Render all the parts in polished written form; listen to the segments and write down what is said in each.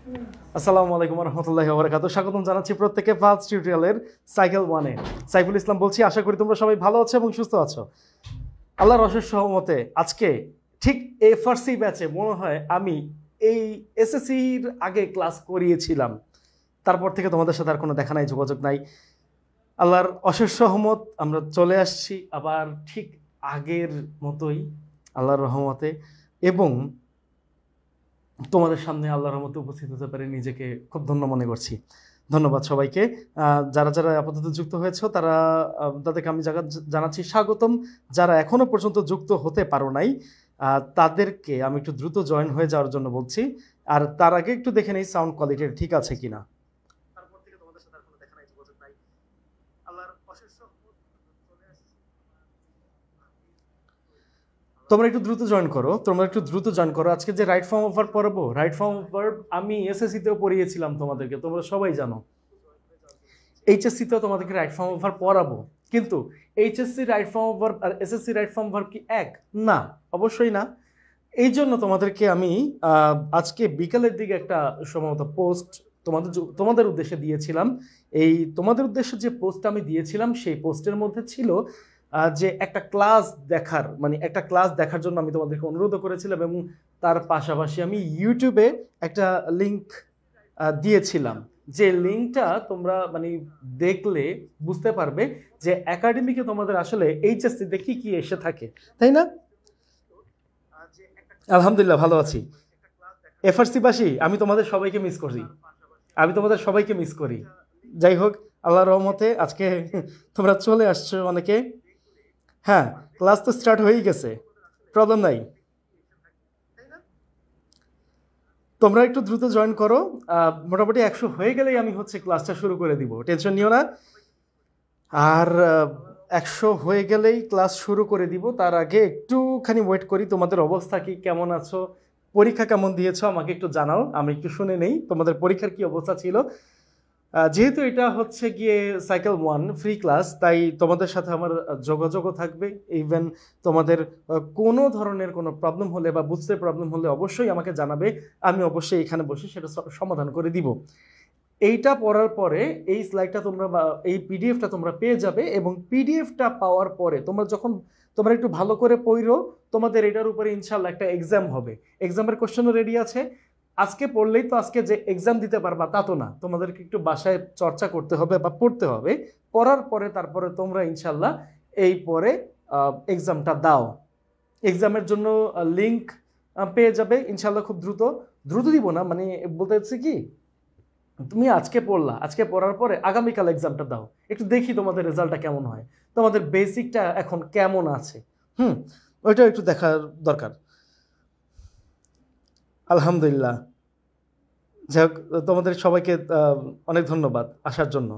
আসসালামু আলাইকুম ওয়া রাহমাতুল্লাহি ওয়া বারাকাতুহু। স্বাগতম জানাচ্ছি প্রত্যেককে ফার্স্ট টিউটোরিয়ালের সাইকেল ওয়ানে। সাইফুল ইসলাম বলছি, আশা করি তোমরা সবাই ভালো আছো এবং সুস্থ আছো। আল্লাহর অশেষ সহমতে আজকে ঠিক এফআরসি ব্যাচে মনে হয় আমি এই এসএসসির আগে ক্লাস করিয়েছিলাম, তারপর থেকে তোমাদের সাথে আর কোনো দেখা নাই, যোগাযোগ নাই। আল্লাহর অশেষ সহমত আমরা চলে আসছি আবার ঠিক আগের মতোই আল্লাহর রহমতে, এবং তোমাদের সামনে আল্লাহর রহমতে উপস্থিত হতে পারে নিজেকে খুব ধন্য মনে করছি। ধন্যবাদ সবাইকে। যারা যারা আপাতত যুক্ত হয়েছে তারা তাদেরকে আমি জানাচ্ছি স্বাগতম। যারা এখনো পর্যন্ত যুক্ত হতে পারো নাই তাদেরকে আমি একটু দ্রুত জয়েন হয়ে যাওয়ার জন্য বলছি। আর তার আগে একটু দেখে নেই সাউন্ড কোয়ালিটি ঠিক আছে কিনা। তারপর থেকে তোমাদের সাথে আর কোনো দেখা নাই, যোগাযোগ নাই। আল্লাহর অশেষ রহমত চলে আসছে। তোমরা একটু দ্রুত জয়েন করো। আজকে যে রাইট ফর্ম অফ ভার্ব পড়াবো, রাইট ফর্ম অফ ভার্ব আমি এসএসসি তেও পড়িয়েছিলাম তোমাদেরকে, তোমরা সবাই জানো। এইচএসসি তেও তোমাদেরকে রাইট ফর্ম অফ ভার্ব পড়াবো, কিন্তু HSC right form of verb আর এসএসসি রাইট ফর্ম ভার্ব কি এক? না, অবশ্যই না। এই জন্য তোমাদেরকে আমি আজকে বিকালের দিকে একটা সম্ভবত পোস্ট তোমাদের উদ্দেশ্যে দিয়েছিলাম। এই তোমাদের উদ্দেশ্যে যে পোস্টটা আমি দিয়েছিলাম সেই পোস্টের মধ্যে ছিল যে একটা ক্লাস দেখার জন্য আমি তোমাদেরকে অনুরোধ করেছিলাম, এবং তার পাশাপাশি আমি ইউটিউবে একটা লিংক দিয়েছিলাম, যে লিঙ্কটা তোমরা দেখলে বুঝতে পারবে যে একাডেমিকে তোমাদের আসলে এইচএসসিতে কি কি এসে থাকে, তাই না? আলহামদুলিল্লাহ ভালো আছি। এফআরসি বাসী আমি তোমাদের সবাইকে মিস করি। যাই হোক, আল্লাহর রহমতে আজকে তোমরা চলে আসছো অনেকে। হ্যাঁ, ক্লাস তো স্টার্ট হয়েই গেছে, প্রবলেম নাই। তোমরা একটু দ্রুত জয়েন করো। মোটামুটি 100 হয়ে গেলেই আমি ক্লাসটা শুরু করে দিব, টেনশন নিও না। আর 100 হয়ে গেলেই ক্লাস শুরু করে দিব। তার আগে একটুখানি ওয়েট করি। তোমাদের অবস্থা কি, কেমন আছো, পরীক্ষা কেমন দিয়েছো আমাকে একটু জানাও, আমি একটু শুনে নেই তোমাদের পরীক্ষার কি অবস্থা ছিল। যেহেতু এটা হচ্ছে গিয়ে সাইকেল ওয়ান ফ্রি ক্লাস, তাই তোমাদের সাথে আমার যোগাযোগও থাকবে। ইভেন তোমাদের কোনো ধরনের কোনো প্রবলেম হলে বা বুঝতে প্রবলেম হলে অবশ্যই আমাকে জানাবে, আমি অবশ্যই এখানে বসে সেটা সমাধান করে দিব। এইটা পড়ার পরে এই স্লাইডটা তোমরা বা এই পিডিএফটা তোমরা পেয়ে যাবে, এবং পিডিএফটা পাওয়ার পরে তোমরা একটু ভালো করে পড়ো। তোমাদের এটার উপরে ইনশাল্লাহ একটা এক্সাম হবে, এক্সামের কোশ্চেনও রেডি আছে। আজকে পড়লেই তো আজকে যে এক্সাম দিতে পারবা তা তো না, তোমাদেরকে একটু বাসায় চর্চা করতে হবে বা পড়তে হবে। পড়ার পরে তারপরে তোমরা ইনশাল্লাহ এই পরে এক্সামটা দাও। এক্সামের জন্য লিঙ্ক পেয়ে যাবে ইনশাল্লাহ খুব দ্রুত দিব না, বলতে চাচ্ছি কি, তুমি আজকে পড়ার পরে আগামীকাল এক্সামটা দাও, একটু দেখি তোমাদের রেজাল্টটা কেমন হয়, তোমাদের বেসিকটা এখন কেমন আছে। ওইটা একটু দেখার দরকার। আলহামদুলিল্লাহ। যাই হোক, তোমাদের সবাইকে অনেক ধন্যবাদ আসার জন্য।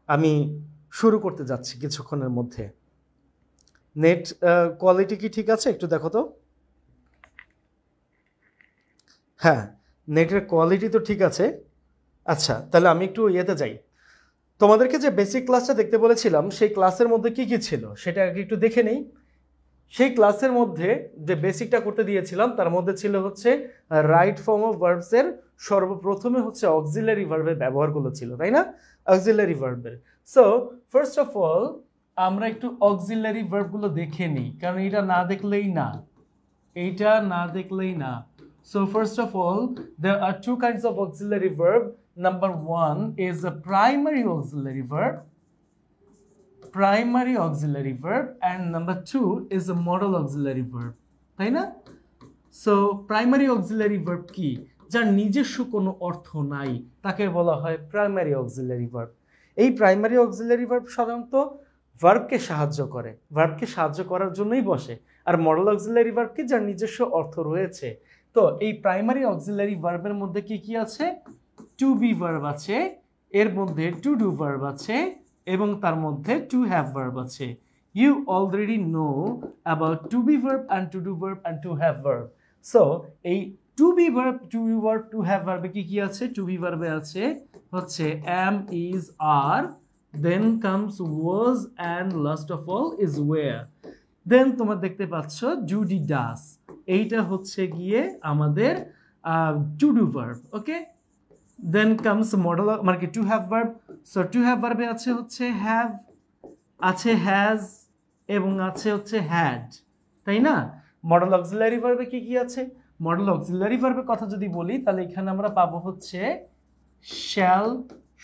আমি শুরু করতে যাচ্ছি কিছুক্ষণের মধ্যে। নেট কোয়ালিটি কি ঠিক আছে একটু দেখো তো। হ্যাঁ, নেটের কোয়ালিটি তো ঠিক আছে। আচ্ছা, তাহলে আমি একটু ইয়েতে যাই। তোমাদেরকে যে বেসিক ক্লাসটা দেখতে বলেছিলাম সেই ক্লাসের মধ্যে কি কি ছিল সেটা আগে একটু দেখে নেই। সেই ক্লাসের মধ্যে যে বেসিকটা করতে দিয়েছিলাম তার মধ্যে ছিল রাইট ফর্ম অফ ভার্বসের সর্বপ্রথমে অক্সিলারি ভার্বের ব্যবহারগুলো ছিল, তাই না? অক্সিলারি ভার্বের। সো ফার্স্ট অফ অল আমরা একটু অক্সিলারি ভার্বগুলো দেখে নিই, কারণ এটা না দেখলেই না। So first of all, there are two kinds of auxiliary verb. Number one is a primary auxiliary verb, and number two is a modal auxiliary verb. তাই না? So primary auxiliary verb কি? যার নিজস্ব কোনো অর্থ নাই তাকে বলা হয় primary auxiliary verb। এই primary auxiliary verb সাধারণত ভার্বকে সাহায্য করার জন্যই বসে। আর modal auxiliary verb কি? যার নিজস্ব অর্থ রয়েছে। তো এই প্রাইমারি অক্সিলারি ভার্বের মধ্যে কি কি আছে? টু বি ভার্ব আছে, এর মধ্যে টু ডু ভার্ব আছে, এবং তার মধ্যে টু হ্যাভ ভার্ব আছে। You already know about to be verb and to do verb and to have verb. So এই to be verb, to do verb, to have ভার্বে কি কি আছে? টু বি ভার্বে আছে am, is, are, then comes was, and last of all is where. দেন তোমরা দেখতে পাচ্ছ do, D, ডাস, এইটা গিয়ে আমাদের to do verb. Okay, then comes modal মানে কি to have verb. So to have ভার্বে আছে হচ্ছে হ্যাভ, আছে হ্যাজ এবং আছে হচ্ছে হ্যাড, তাই না? মডেল অক্সিলারি ভার্বে কি কি আছে? মডেল অক্সিলারি ভার্বের কথা যদি বলি তাহলে এখানে আমরা পাবো হচ্ছে shall,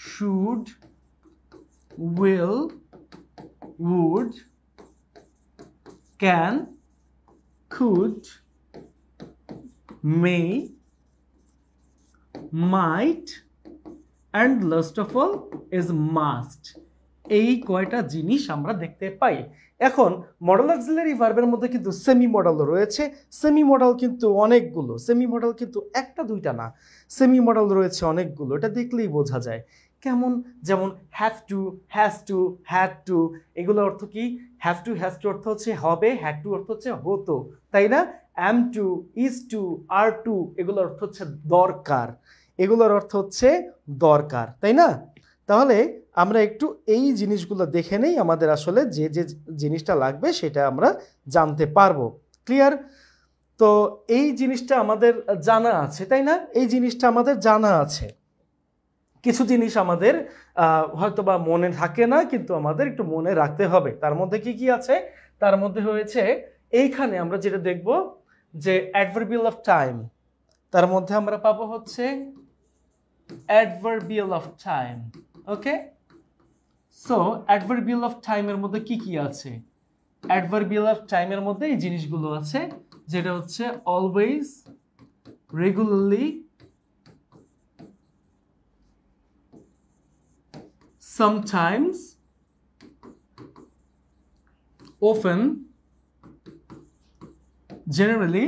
should, will, would, can, could, may, might and last of all is must। এই কয়টা জিনিস আমরা দেখতে পাই। এখন মডেল অক্সিলারি ভার্বের মধ্যে কিন্তু সেমি মডেল রয়েছে। সেমি মডেল কিন্তু অনেকগুলো, সেমি মডেল কিন্তু একটা দুইটা না, সেমি মডেল রয়েছে অনেকগুলো, এটা দেখলেই বোঝা যায়। কেমন? যেমন have to, has to, had to, এগুলো অর্থ কি? হ্যাভ টু হ্যাজ টু অর্থ হচ্ছে হবে, হ্যাড টু অর্থ হচ্ছে হতো, তাই না? Am to, is to, are to, এগুলো অর্থ হচ্ছে দরকার, এগুলোর অর্থ হচ্ছে দরকার, তাই না? তাহলে আমরা একটু এই জিনিসগুলো দেখে নেই, আমাদের আসলে যে যে জিনিসটা লাগবে সেটা আমরা জানতে পারবো। ক্লিয়ার? তো এই জিনিসটা আমাদের জানা আছে, তাই না? এই জিনিসটা আমাদের জানা আছে। কিছু জিনিস আমাদের হয়তো বা মনে থাকে না, কিন্তু আমাদের একটু মনে রাখতে হবে। তার মধ্যে কি কি আছে? তার মধ্যে হয়েছে এইখানে আমরা যেটা দেখব যে অ্যাডভার্বিয়াল অফ টাইম, তার মধ্যে আমরা পাবো হচ্ছে adverbial of time. Okay, so adverbial of টাইমের মধ্যে কি কি আছে? অ্যাডভার্বিয়াল অফ টাইমের মধ্যে এই জিনিসগুলো আছে, যেটা হচ্ছে always, regularly, sometimes, often, generally,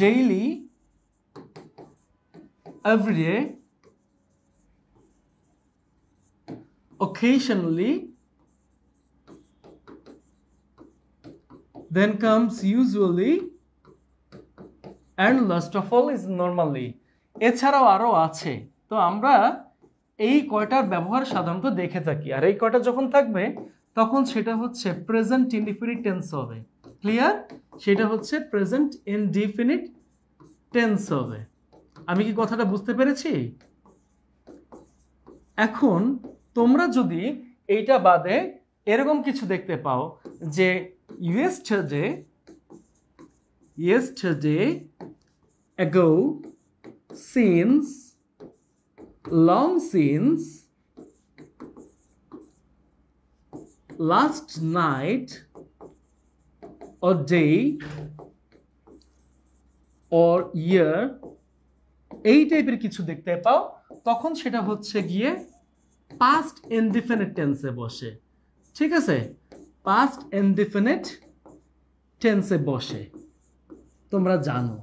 daily, every day, occasionally, then comes usually, and last of all is normally। এছাড়াও আরো আছে। তো আমরা এই কয়টার ব্যবহার সাধারণত দেখে থাকি, আর এই কয়টা যখন থাকবে তখন সেটা হচ্ছে প্রেজেন্ট ইনডিফিনিট টেন্স হবে। ক্লিয়ার? সেটা হচ্ছে প্রেজেন্ট ইনডিফিনিট টেন্স হবে। আমি কি কথাটা বুঝতে পেরেছি? এখন তোমরা যদি এইটা বাদে এরকম কিছু দেখতে পাও যে yesterday, yesterday ago, since, long since, last night, or day, or year, এই টাইপের কিছু দেখতে পাও, তখন সেটা হচ্ছে গিয়ে পাস্ট ইনডিফিনিট টেন্সে বসে। ঠিক আছে? পাস্ট ইনডিফিনিট টেন্সে বসে, তোমরা জানো।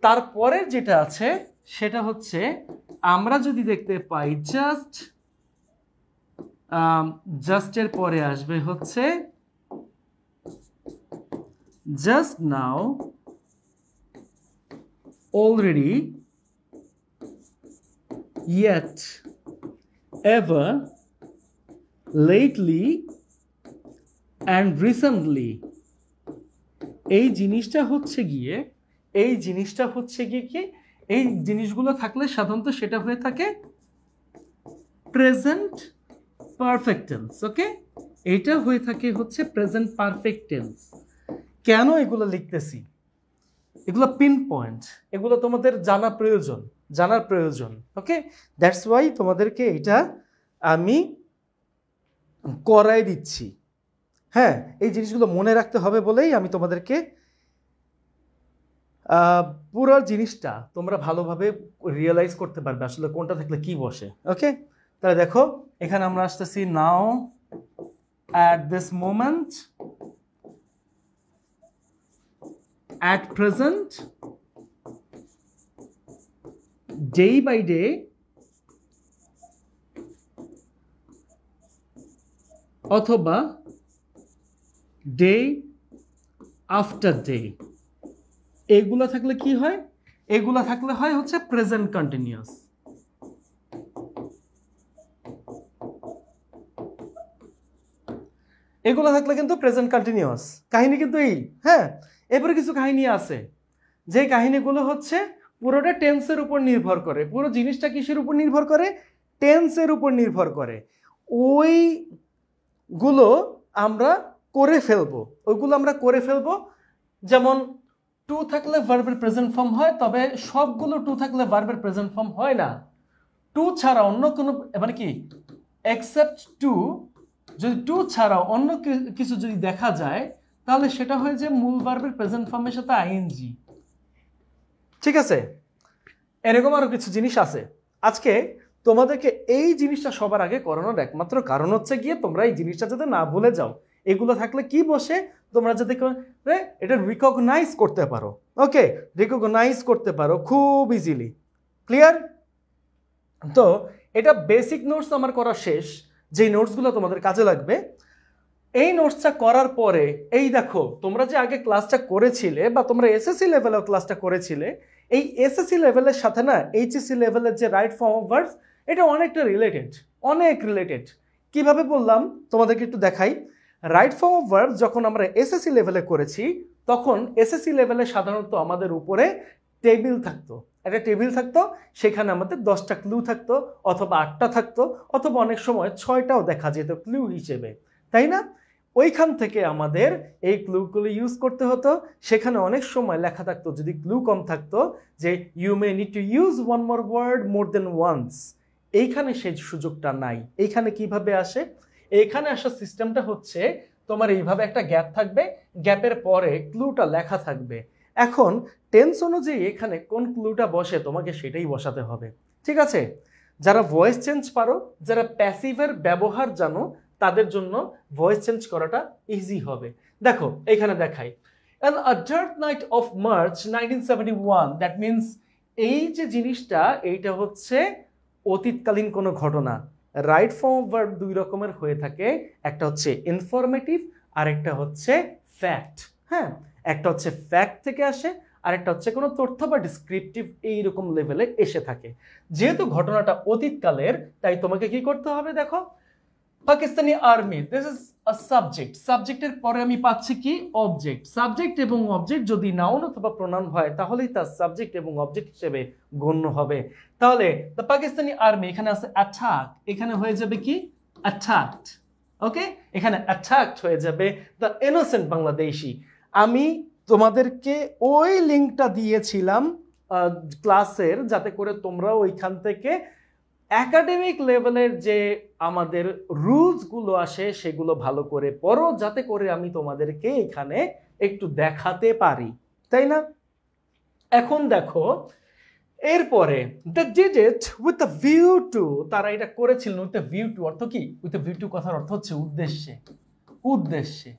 তারপরে যেটা আছে সেটা হচ্ছে আমরা যদি দেখতে পাই জাস্ট, জাস্টের পরে আসবে হচ্ছে just now, already, yet, ever, lately, and recently। এই জিনিসটা হচ্ছে গিয়ে কি, এই জিনিসগুলো থাকলে সাধারণত সেটা হয়ে থাকে প্রেজেন্ট পারফেক্ট টেন্স। ওকে, এইটা হয়ে থাকে হচ্ছে প্রেজেন্ট পারফেক্ট টেন্স। কেন এগুলো লিখতেছি? এগুলো পিন পয়েন্ট, এগুলো তোমাদের জানার প্রয়োজন। ওকে, দ্যাটস ওয়াই তোমাদেরকে এটা আমি করাই দিচ্ছি। হ্যাঁ, এই জিনিসগুলো মনে রাখতে হবে বলেই আমি তোমাদেরকে পুরো জিনিসটা তোমরা ভালোভাবে রিয়েলাইজ করতে পারবে আসলে কোনটা থাকলে কি বসে। ওকে, তাহলে দেখো এখানে আমরা আসতেছি নাও, at this moment, at present, day by day, অথবা day after day। এগুলা থাকলে কি হয়? এগুলা থাকলে হয় হচ্ছে প্রেজেন্ট কন্টিনিউয়াস। এগুলো থাকলে কিন্তু প্রেজেন্ট কন্টিনিউয়াস, কাহিনী কিন্তু এই। হ্যাঁ, এরপরে কিছু কাহিনী আছে, যে কাহিনীগুলো হচ্ছে পুরোটা টেন্সের উপর নির্ভর করে। পুরো জিনিসটা কিসের উপর নির্ভর করে? টেন্সের উপর নির্ভর করে। ওইগুলো আমরা করে ফেলবো, যেমন টু থাকলে ভার্বের প্রেজেন্ট ফর্ম হয়, তবে সবগুলো টু থাকলে ভার্বের প্রেজেন্ট ফর্ম হয় না। টু ছাড়া অন্য কোনো, মানে কি, এক্সেপ্ট টু, যদি টু ছাড়া অন্য কিছু যদি দেখা যায় তাহলে সেটা হয় যে মূল ভার্বের প্রেজেন্ট ফর্মের সাথে আইএনজি। ঠিক আছে, এরকম আরো কিছু জিনিস আছে। আজকে তোমাদেরকে এই জিনিসটা সবার আগে করানোর একমাত্র কারণ হচ্ছে গিয়ে তোমরা এই জিনিসটা যাতে না ভুলে যাও। এগুলো থাকলে কি বসে, তোমরা যাতে এটা রিকগনাইজ করতে পারো। ওকে, রিকগনাইজ করতে পারো খুব ইজিলি। ক্লিয়ার? তো এটা বেসিক নোটস আমার করা শেষ, যেই নোটসগুলো তোমাদের কাজে লাগবে। এই নোটসটা করার পরে এই দেখো, তোমরা যে আগে ক্লাসটা করেছিলে বা তোমরা এসএসসি লেভেলেও ক্লাসটা করেছিলে, এই এসএসসি লেভেলের সাথে না এইচএসসি লেভেলের যে রাইট ফর্ম অফ ভার্বস, এটা অনেকটা রিলেটেড, অনেক রিলেটেড। কিভাবে বললাম তোমাদেরকে একটু দেখাই। রাইট ফর্ম অফ ভার্ব যখন আমরা এসএসসি লেভেলে করেছি, তখন এসএসসি লেভেলে সাধারণত আমাদের উপরে টেবিল থাকতো, একটা টেবিল থাকতো, সেখানে আমাদের 10টা ক্লু থাকতো, অথবা 8টা থাকতো, অথবা অনেক সময় 6টাও দেখা যেত ক্লু হিসেবে, তাই না? ওইখান থেকে আমাদের এই ক্লুগুলো ইউজ করতে হতো। সেখানে অনেক সময় লেখা থাকতো, যদি ক্লু কম থাকতো, যে you may need to use one more word more than once. এইখানে সেই সুযোগটা নাই। এইখানে কিভাবে আসে? এইখানে আসার সিস্টেমটা হচ্ছে, তোমার এইভাবে একটা গ্যাপ থাকবে, গ্যাপের পরে ক্লুটা লেখা থাকবে। এখন টেন্স অনুযায়ী এখানে কোন ক্লুটা বসে তোমাকে সেটাই বসাতে হবে। ঠিক আছে? যারা ভয়েস চেঞ্জ পারো, যারা প্যাসিভের ব্যবহার জানো, তাদের জন্য ভয়েস চেঞ্জ করাটা ইজি হবে। দেখো এখানে দেখাই, an a dark night of March 1971, that means এই যে জিনিসটা, এইটা হচ্ছে অতীতকালীন কোনো ঘটনা। রাইট ফর্ম অফ ভার্ব দুই রকমের হয়ে থাকে, একটা হচ্ছে ইনফরমেটিভ আর একটা হচ্ছে ফ্যাক্ট। হ্যাঁ, একটা হচ্ছে ফ্যাক্ট থেকে আসে, আর একটা হচ্ছে কোনো তথ্য বা ডিসক্রিপটিভ এইরকম লেভেলে এসে থাকে। যেহেতু ঘটনাটা অতীতকালের, তাই তোমাকে কি করতে হবে? দেখো, Pakistani army, this is a subject, সাবজেক্টের পরে আমি পাচ্ছি কি? অবজেক্ট। সাবজেক্ট এবং অবজেক্ট যদি নাউন অথবা প্রোনাউন হয়, তাহলেই তার সাবজেক্ট এবং অবজেক্ট হিসেবে গণ্য হবে। তাহলে দ্য পাকিস্তানি আর্মি, এখানে আছে অ্যাটাক, এখানে হয়ে যাবে কি? অ্যাটাকড। ওকে, এখানে অ্যাটাকড হয়ে যাবে দ্য ইনোসেন্ট বাংলাদেশি। আমি তোমাদেরকে ওই লিঙ্কটা দিয়েছিলাম ক্লাসের, যাতে করে তোমরা ওইখান থেকে একাডেমিক লেভেলের যে আমাদের রুলসগুলো আসে সেগুলো ভালো করে পড়ো, যাতে করে আমি তোমাদেরকে এখানে একটু দেখাতে পারি, তাই না? এখন দেখো, এরপরে the did it with a view to, তারা এটা করেছিলেন উইথ আ ভিউ টু। অর্থ কি? উইথ আ ভিউ টু কথার অর্থ হচ্ছে উদ্দেশ্যে। উদ্দেশ্যে।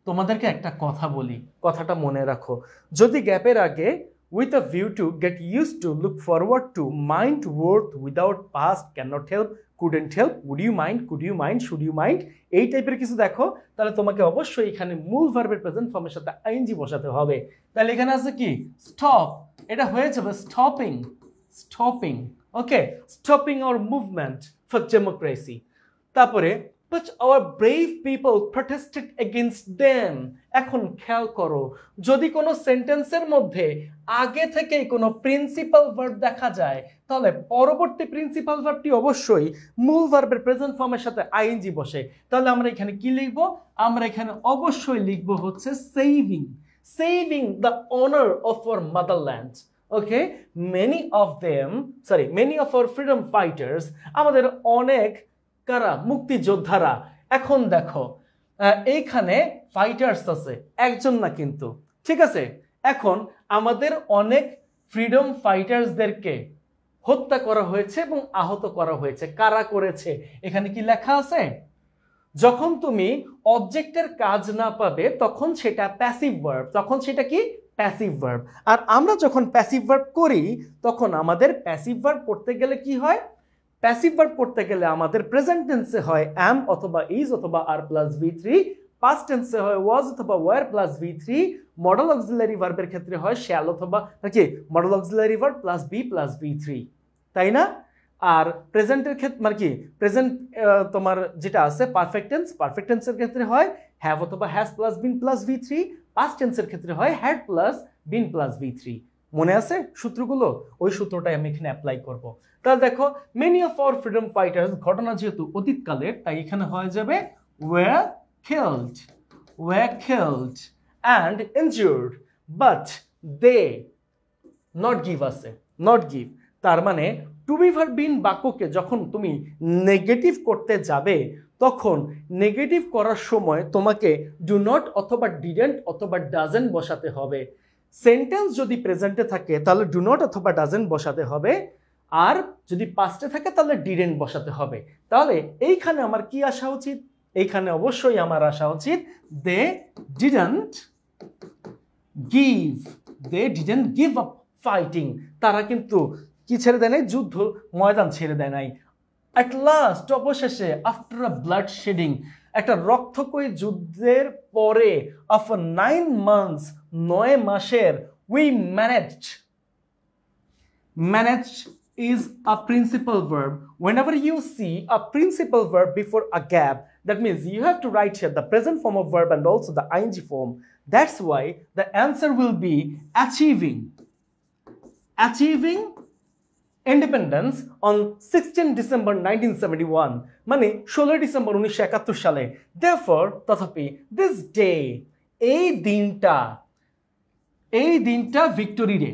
তোমাদেরকে একটা কথা বলি, কথাটা মনে রাখো। যদি গ্যাপের আগে with a view to, get used to, look forward to, mind, worth, without, past, cannot help, couldn't help, would you mind, could you mind, should you mind, এই টাইপের কিছু দেখো, তাহলে তোমাকে অবশ্যই এখানে মূল ভার্বের প্রেজেন্ট ফর্মের সাথে আইএনজি বসাতে হবে। তাহলে এখানে আছে কি? স্টপ, এটা হয়ে যাবে stopping. Stopping, okay, stopping our movement for democracy. তারপরে but our brave people protested against them. এখন খেয়াল করো, যদি কোনো সেন্টেন্সের মধ্যে আগে থেকেই কোনো প্রিন্সিপাল ভার্ব দেখা যায়, তাহলে পরবর্তী প্রিন্সিপাল ভার্বটি অবশ্যই মূল ভার্বের প্রেজেন্ট ফর্মের সাথে আইএনজি বসে। তাহলে আমরা এখানে কি লিখব? আমরা এখানে অবশ্যই লিখব হচ্ছে saving, saving the honour of our motherland. Okay, many of our freedom fighters, আমাদের অনেক কারা? মুক্তিযোদ্ধারা। এখন দেখো, এইখানে ফাইটার্স আছে, একজন না কিন্তু, ঠিক আছে? এখন আমাদের অনেক ফ্রিডম ফাইটার্সদেরকে হত্যা করা হয়েছে এবং আহত করা হয়েছে। কারা করেছে? এখানে কি লেখা আছে? যখন তুমি অবজেক্টের কাজ না পাবে, তখন সেটা প্যাসিভ ভার্ব। তখন সেটা কি? Passive verb. আর আমরা যখন প্যাসিভ ভার্ব করি, তখন আমাদের প্যাসিভ ভার্ব করতে গেলে কি হয়? প্যাসিভ ভার্ব করতে গেলে আমাদের প্রেজেন্ট টেন্সে হয় am অথবা is অথবা are প্লাস v3, পাস্ট টেন্সে হয় was অথবা were plus v3, modal auxiliary ভার্বের ক্ষেত্রে হয় shall অথবা কি modal auxiliary verb plus b plus v3, তাই না? আর প্রেজেন্টের ক্ষেত্রে মানে কি, প্রেজেন্ট তোমার যেটা আছে পারফেক্ট টেন্স, পারফেক্ট টেন্সের ক্ষেত্রে হয় have অথবা has plus been plus v3, past টেন্সের ক্ষেত্রে হয় had plus been plus V3। মনে আছে সূত্রগুলো? ওই সূত্রটাই আমি এখানে অ্যাপ্লাই করব। তাহলে দেখো many of our freedom fighters, ঘটনা যেহেতু অতীতকালের তাই এখানে হয়ে যাবে were killed and injured but they not give us a not give। তার মানে টু বি ভার্ব বিন বাক্যকে যখন তুমি নেগেটিভ করতে যাবে তখন নেগেটিভ করার সময় তোমাকে ডু নট অথবা ডিডেন্ট অথবা ডাজেন্ট বসাতে হবে। সেন্টেন্স যদি প্রেজেন্টে থাকে তাহলে ডু নট অথবা ডাজেন্ট বসাতে হবে, আর যদি পাস্টে থাকে তাহলে ডিডেন্ট বসাতে হবে। তাহলে এইখানে আমার কি আসা উচিত? এইখানে অবশ্যই আমার আসা উচিত they didn't give up fighting. তারা কিন্তু কি ছেড়ে দেয় নাই? যুদ্ধ ময়দান ছেড়ে দেয় নাই। অ্যাট লাস্ট, অবশেষে, আফটার আ ব্লাড শেডিং, একটা রক্তক্ষয়ী যুদ্ধের পরে, আফটার 9 months, 9 মাসের, we managed is a principal verb. Whenever you see a principal verb before a gap, that means you have to write here the present form of verb and also the ing form. That's why the answer will be achieving independence on 16 December 1971, মানে 16 December 1971 সালে। Therefore, তথাপি this day, এই দিনটা victory day.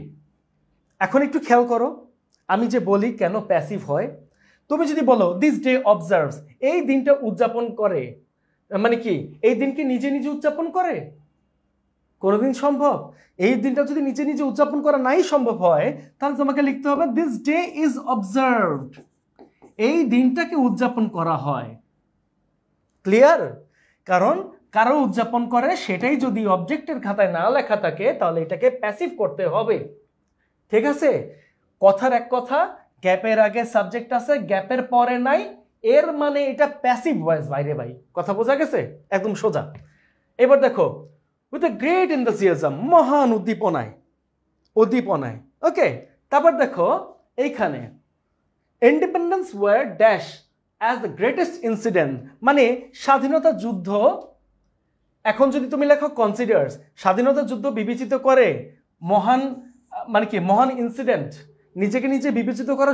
এখন একটু খেয়াল করো, আমি যে বলি কেন প্যাসিভ হয়। তুমি যদি বলো দিস ডে অবজার্ভস, এই দিনটা উদযাপন করে, মানে কি এই দিনকে নিজে নিজে উদযাপন করে? কোনোদিন সম্ভব? এই দিনটা যদি নিজে নিজে উদযাপন করা নাই সম্ভব হয় তাহলে তোমাকে লিখতে হবে দিস ডে ইজ অবজার্ভড, এই দিনটাকে উদযাপন করা হয়। ক্লিয়ার? কারণ কারো উদযাপন করে সেটাই যদি অবজেক্টের খাতায় না লেখা থাকে তাহলে এটাকে প্যাসিভ করতে হবে। ঠিক আছে? কথার এক কথা, গ্যাপের আগে সাবজেক্ট আছে, গ্যাপের পরে নাই, এর মানে এটা প্যাসিভ ভয়েস। বাইরে ভাই, কথা বোঝা গেছে? একদম সোজা। এবার দেখো with a great enthusiasm, মহান উদ্দীপনায়। ওকে, তারপর দেখো এইখানে independence war dash as the greatest incident, মানে স্বাধীনতা যুদ্ধ। এখন যদি তুমি লেখো কনসিডার্স, স্বাধীনতা যুদ্ধ বিবেচিত করে মহান, মানে কি মহান ইনসিডেন্ট, নিজেকে নিজে বিবেচিত করা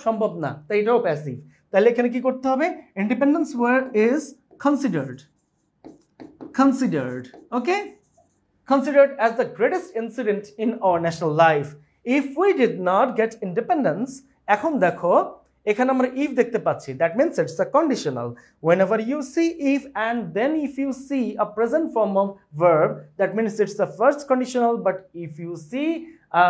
সম্ভব না, তাই এটাও প্যাসিভ। তাহলে এখানে কি করতে হবে? Independence war is considered, okay, considered as the greatest incident in our national life. If we did not get independence, এখন দেখো এখানে আমরা if দেখতে পাচ্ছি, that means it's a conditional. Whenever you see if and then if you see a present form of verb, that means it's the first conditional, but if you see a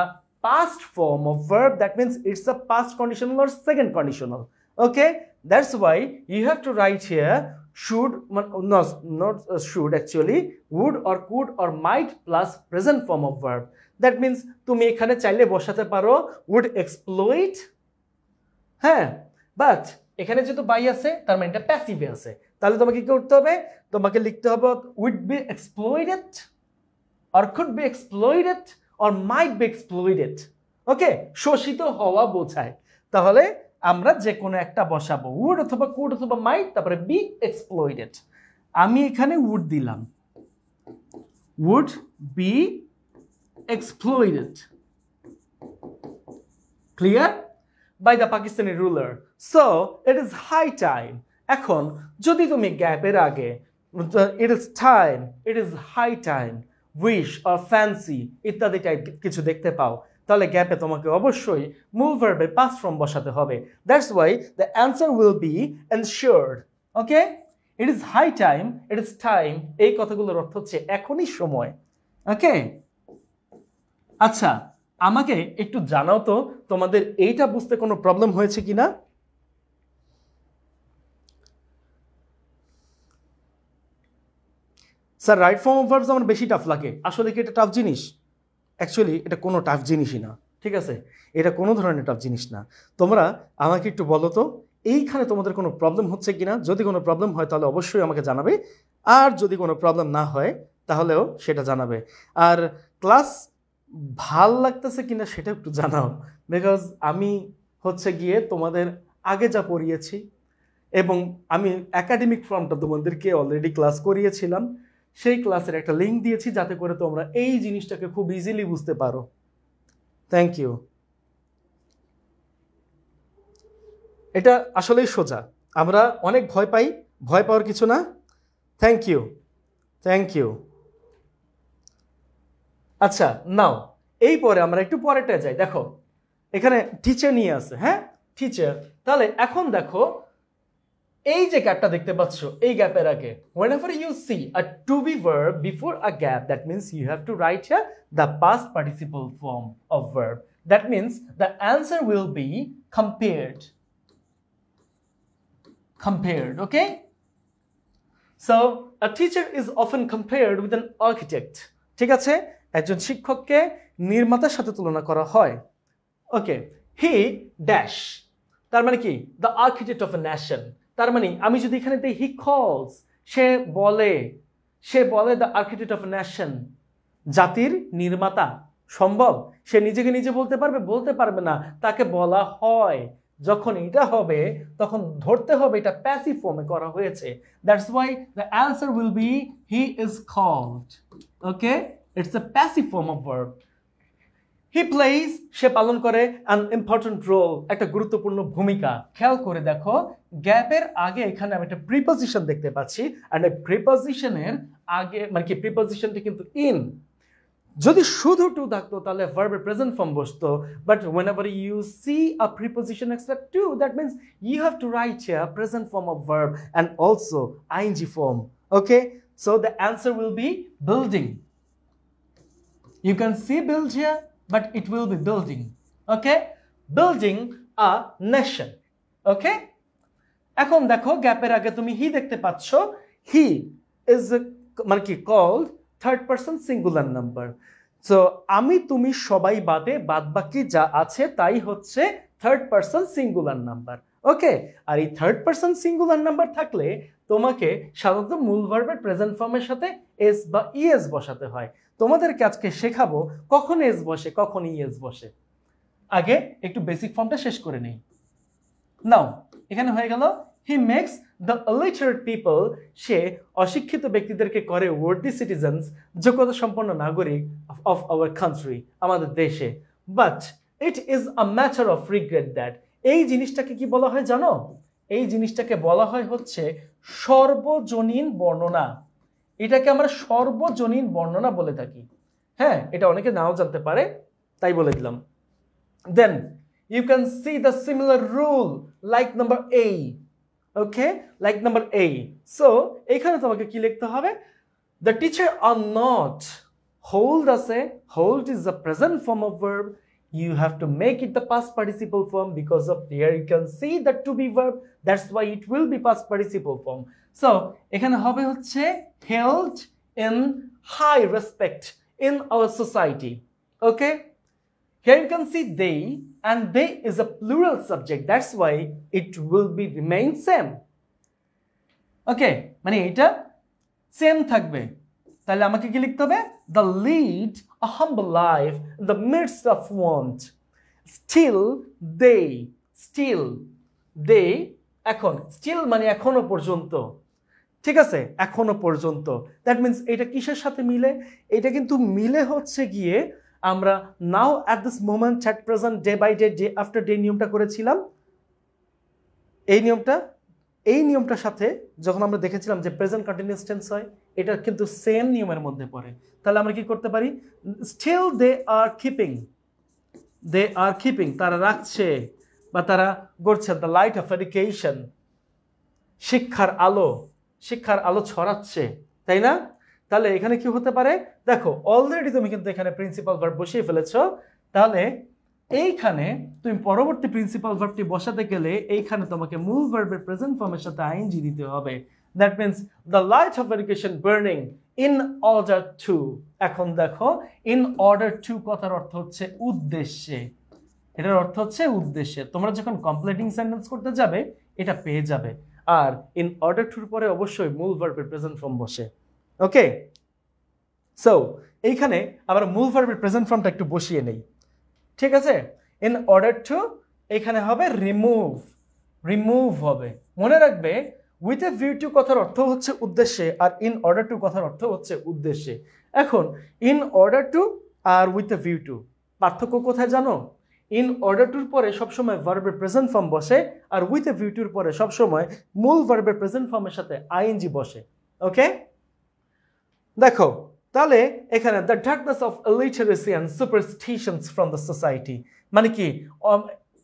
past form of verb, that means it's a past conditional or second conditional. Okay, that's why you have to write here should, not should actually, would or could or might plus present form of verb. That means তুমি এখানে চাইলে বসাতে পারো would exploit, হ্যাঁ, but এখানে যেহেতু by আছে তার মানে এটা প্যাসিভে আছে, তাহলে তোমাকে কি করতে হবে? তোমাকে লিখতে হবে would be exploited or could be exploited or might be exploited. ওকে, শোষিত হওয়া বোঝায়। তাহলে আমরা যে কোনো একটা বসাবো, would অথবা could অথবা might, তারপরে be exploited। আমি এখানে would দিলাম, would be exploited, clear, by the Pakistani ruler. So it is high time। এখন যদি তুমি গ্যাপের আগে it is high time, wish or fancy ইত্যাদি টাইপ কিছু দেখতে পাও, তাহলে গ্যাপে তোমাকে অবশ্যই মূল ভার্বের পাস্ট ফর্ম বসাতে হবে। That's why the answer will be ensured. Okay, it is high time, it is time, এই কথাগুলোর অর্থ হচ্ছে এখনই সময়। ওকে, আচ্ছা, আমাকে একটু জানাও তো তোমাদের এইটা বুঝতে কোনো প্রবলেম হয়েছে কিনা। Sir right form of verbs আমার বেশি টাফ লাগে। আসলে কি এটা টাফ জিনিস? অ্যাকচুয়ালি এটা কোনো টাফ জিনিসই না, ঠিক আছে? এটা কোনো ধরনের টাফ জিনিস না। তোমরা আমাকে একটু বলো তো এইখানে তোমাদের কোনো প্রবলেম হচ্ছে কিনা। যদি কোনো প্রবলেম হয় তাহলে অবশ্যই আমাকে জানাবে, আর যদি কোনো প্রবলেম না হয় তাহলেও সেটা জানাবে। আর ক্লাস ভাল লাগতেছে কিনা সেটা একটু জানাও, বিকজ আমি হচ্ছে গিয়ে তোমাদের আগে যা পড়িয়েছি এবং আমি একাডেমিক ফর্মটা তোমাদেরকে অলরেডি ক্লাস করিয়েছিলাম, সেই ক্লাসের একটা লিঙ্ক দিয়েছি যাতে করে তোমরা এই জিনিসটাকে খুব ইজিলি বুঝতে পারো। Thank you. এটা আসলেই সোজা, আমরা অনেক ভয় পাই, ভয় পাওয়ার কিছু না। Thank you, thank you. আচ্ছা, নাও এই পরে আমরা একটু পরেরটা যাই। দেখো এখানে টিচার নিয়ে আছে, হ্যাঁ টিচার। তাহলে এখন দেখো এই যে গ্যাপটা দেখতে পাচ্ছ, এই গ্যাপের আগে whenever you see a to be verb before a gap, that means you have to write here the past participle form of verb. That means the answer will be compared. Compared, okay? So a teacher is often compared with an architect. ঠিক আছে, একজন শিক্ষককে নির্মাতার সাথে তুলনা করা হয়। ওকে, he dash, তার মানে কি the architect of a nation. তার মানে আমি যদি এখানে দিই হি কলস, সে বলে the architect of a nation, জাতির নির্মাতা। সম্ভব? সে নিজেকে নিজে বলতে পারবে? বলতে পারবে না, তাকে বলা হয়। যখন এটা হবে তখন ধরতে হবে এটা প্যাসিভ ফর্মে করা হয়েছে। That's why the answer will be he is called. Okay, it's a passive form of verb. He plays, সে পালন করে অ্যান ইম্পর্টেন্ট রোল, একটা গুরুত্বপূর্ণ ভূমিকা। খেয়াল করে দেখো গ্যাপের আগে এখানে আমি একটা প্রিপজিশন দেখতে পাচ্ছি, অ্যান্ড এই প্রিপজিশনের আগে মানে কি প্রিপজিশনটি কিন্তু ইন। যদি শুধু টু থাকতো তাহলে ভার্বের প্রেজেন্ট ফর্ম বসতো, but whenever you see a preposition extra to, that means you have to write here present form of verb and also ing form. Okay, so the answer will be building. You can see build here, but it will be building. Okay, building a nation. Okay, এখন দেখো গ্যাপের আগে তুমি হি দেখতে পাচ্ছ, হি is মানে কি called third person singular number. So আমি তুমি সবাই বাদে বাদ বাকি যা আছে তাই হচ্ছে থার্ড পারসন সিঙ্গুলার নাম্বার। ওকে, আর এই থার্ড পারসন সিঙ্গুলার নাম্বার থাকলে তোমাকে সাধারণত মূল ভার্বের প্রেজেন্ট ফর্মের সাথে এস বা ইএস বসাতে হয়। তোমাদেরকে আজকে শেখাবো কখন এস বসে কখন ইএস বসে। আগে একটু বেসিক ফর্মটা শেষ করে নেই। নাও এখানে হয়ে গেল he makes the illiterate people, সে অশিক্ষিত ব্যক্তিদেরকে করে worthy citizens, যোগ্যতা সম্পন্ন নাগরিক of our country, আমাদের দেশে। But it is a matter of regret that, এই জিনিসটাকে কি বলা হয় জানো? এই জিনিসটাকে বলা হয় হচ্ছে সর্বজনীন বর্ণনা। এটাকে আমরা সর্বজনীন বর্ণনা বলে থাকি। হ্যাঁ, এটা অনেকে নাও জানতে পারে, তাই বলে দিলাম। দেন you can see the similar rule like number A. Okay, like number A. So এখানে তোমাকে কি লিখতে হবে? The teacher are not, hold আছে, hold is the present form of verb. You have to make it the past participle form because of here you can see the to be verb, that's why it will be past participle form. So এখানে হবে হচ্ছে held in high respect in our society. Okay, here you can see they, and they is a plural subject, that's why it will be remain same. Okay, মানে এটা same থাকবে। তাহলে আমাকে কি লিখতে হবে? The lead a humble life in the midst of want. Still they, এখন still মানে এখনো পর্যন্ত। ঠিক আছে, এখনো পর্যন্ত, দ্যাট মিন্স এটা কিসের সাথে মিলে? এটা কিন্তু মিলে হচ্ছে গিয়ে আমরা now at this moment, at present, day by day, day after day নিয়মটা করেছিলাম। এই নিয়মটার সাথে যখন আমরা দেখেছিলাম যে প্রেজেন্ট কন্টিনিউয়াস টেন্স হয়, এটা কিন্তু সেম নিয়মের মধ্যে পড়ে। তাহলে আমরা কি করতে পারি? স্টিল দে আর কিপিং, তারা রাখছে বা তারা গড়ছে দ্য লাইট অফ এডুকেশন, শিক্ষার আলো ছড়াচ্ছে, তাই না? তাহলে এখানে কি হতে পারে? দেখো অলরেডি তুমি কিন্তু এখানে প্রিন্সিপাল ভার্ব বসিয়ে ফেলেছো। তাহলে এইখানে তুমি পরবর্তী প্রিন্সিপাল ভার্বটি বসাতে গেলে এইখানে তোমাকে মূল ভার্বের প্রেজেন্ট ফর্মের সাথে আইএনজি দিতে হবে। That means the light off education burning in order two. এখন দেখো ইন অর্ডার টু কথার অর্থ হচ্ছে উদ্দেশ্যে, এটার অর্থ হচ্ছে উদ্দেশ্যে। তোমরা যখন কমপ্লিটিং সেন্টেন্স করতে যাবে এটা পেয়ে যাবে। আর ইন অর্ডার টুর পরে অবশ্যই মূল ভার্বের প্রেজেন্ট ফর্ম বসে। ওকে, সো এইখানে আমরা মূল ভার্বের প্রেজেন্ট ফর্মটা একটু বসিয়ে নেই। ঠিক আছে, ইন অর্ডার টু এখানে হবে রিমুভ হবে। মনে রাখবে উইথ এ ভিউ টু কথার অর্থ হচ্ছে উদ্দেশ্যে, আর ইন অর্ডার টু কথার অর্থ হচ্ছে উদ্দেশ্যে। এখন ইন অর্ডার টু আর উইথ এ ভিউ টু পার্থক্য কোথায় জানো? ইন অর্ডার টুর পরে সবসময় ভার্বের প্রেজেন্ট ফর্ম বসে, আর উইথ এ ভিউ টুর পরে সবসময় মূল ভার্বের প্রেজেন্ট ফর্মের সাথে আইএনজি বসে। ওকে, দেখো তাহলে এখানে the darkness of illiteracy and superstitions from the society মানে কি,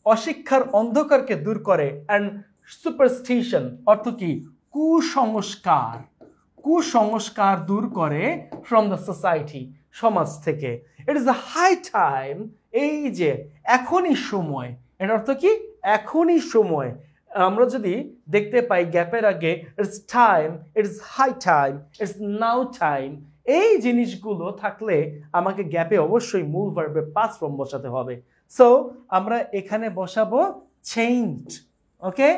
অশিক্ষার অন্ধকারকে দূর করে, অ্যান্ড সুপারস্টিশন অর্থ কি, কুসংস্কার, কুসংস্কার দূর করে ফ্রম দ্য সোসাইটি সমাজ থেকে। It is a high time, এই যে এখনই সময়, এর অর্থ কি এখনই সময়। আমরা যদি দেখতে পাই গ্যাপের আগে it's time, it's high time, it's now time, এই জিনিসগুলো থাকলে আমাকে গ্যাপে অবশ্যই মূল ভার্বের পাস্ট ফর্ম বসাতে হবে। সো আমরা এখানে বসাবো চেঞ্জড। ওকে,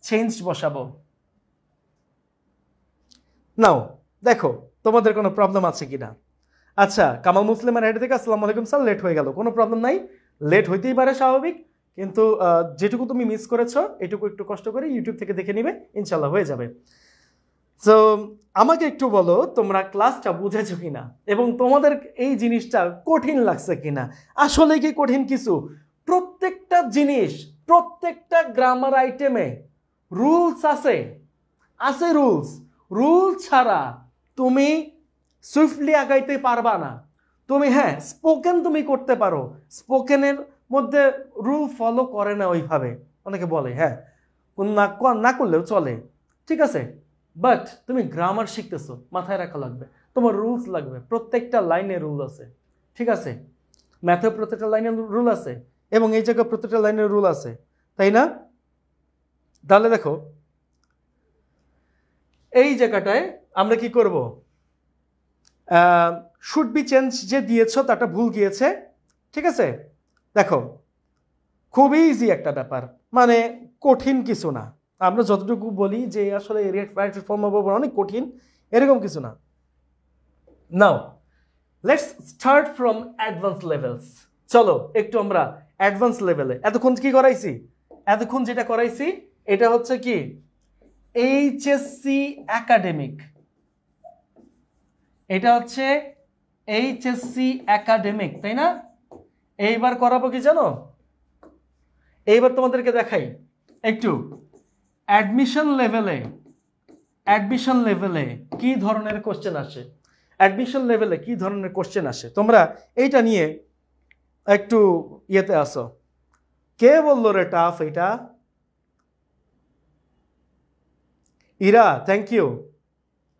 চেঞ্জড বসাবো। নাও দেখো তোমাদের কোনো প্রবলেম আছে কিনা। আচ্ছা, কামাল মুসলিমের হেড থেকে আসসালামু আলাইকুম স্যার, লেট হয়ে গেল। কোনো প্রবলেম নাই, লেট হইতেই পারে, স্বাভাবিক, কিন্তু যেটুকু তুমি মিস করেছো এটুকু একটু কষ্ট করে ইউটিউব থেকে দেখে নিবে, ইনশাল্লাহ হয়ে যাবে। সো আমাকে একটু বলো তোমরা ক্লাসটা বুঝেছো কিনা, এবং তোমাদের এই জিনিসটা কঠিন লাগছে কিনা। আসলে কি কঠিন কিছু? প্রত্যেকটা জিনিস, প্রত্যেকটা গ্রামার আইটেমে রুলস আছে, আছে রুলস। রুল ছাড়া তুমি সুইফটলি আগাইতে পারবা না। তুমি হ্যাঁ স্পোকেন তুমি করতে পারো, স্পোকেনের মধ্যে রুল ফলো করে না ওইভাবে, অনেকে বলে হ্যাঁ না করলেও চলে, ঠিক আছে, বাট তুমি গ্রামার শিখতেছো, মাথায় রাখা লাগবে, তোমার রুলস লাগবে, প্রত্যেকটা লাইনে রুল আছে, ঠিক আছে, ম্যাথে প্রত্যেকটা লাইনে রুল আছে, এবং এই জায়গায় প্রত্যেকটা লাইনের রুল আছে, তাই না? তাহলে দেখো এই জায়গাটায় আমরা কি করব, শুড বি চেঞ্জ যে দিয়েছো তাটা ভুল গিয়েছে, ঠিক আছে। দেখো খুবই ইজি একটা ব্যাপার, মানে কঠিন কিছু না। আমরা যতটুকু বলি যে আসলে রাইট ফর্ম অনেক কঠিন, এরকম কিছু না। Now let's start from advance levels. চলো একটু আমরা অ্যাডভান্স লেভেলে, এতক্ষণ কি করাইছি, এতক্ষণ যেটা করাইছি এটা হচ্ছে কি এইচএসসি একাডেমিক, এটা হচ্ছে এইচএসসি একাডেমিক, তাই না? এইবার করাবো কি জানো, এইবার তোমাদেরকে দেখাই একটু অ্যাডমিশন লেভেলে, অ্যাডমিশন লেভেলে কি ধরনের কোশ্চেন আসে, অ্যাডমিশন লেভেলে কি ধরনের কোশ্চেন আসে, তোমরা এইটা নিয়ে একটু ইয়েতে আসো। কে বললো রে টাফ এটা? Ira, thank you.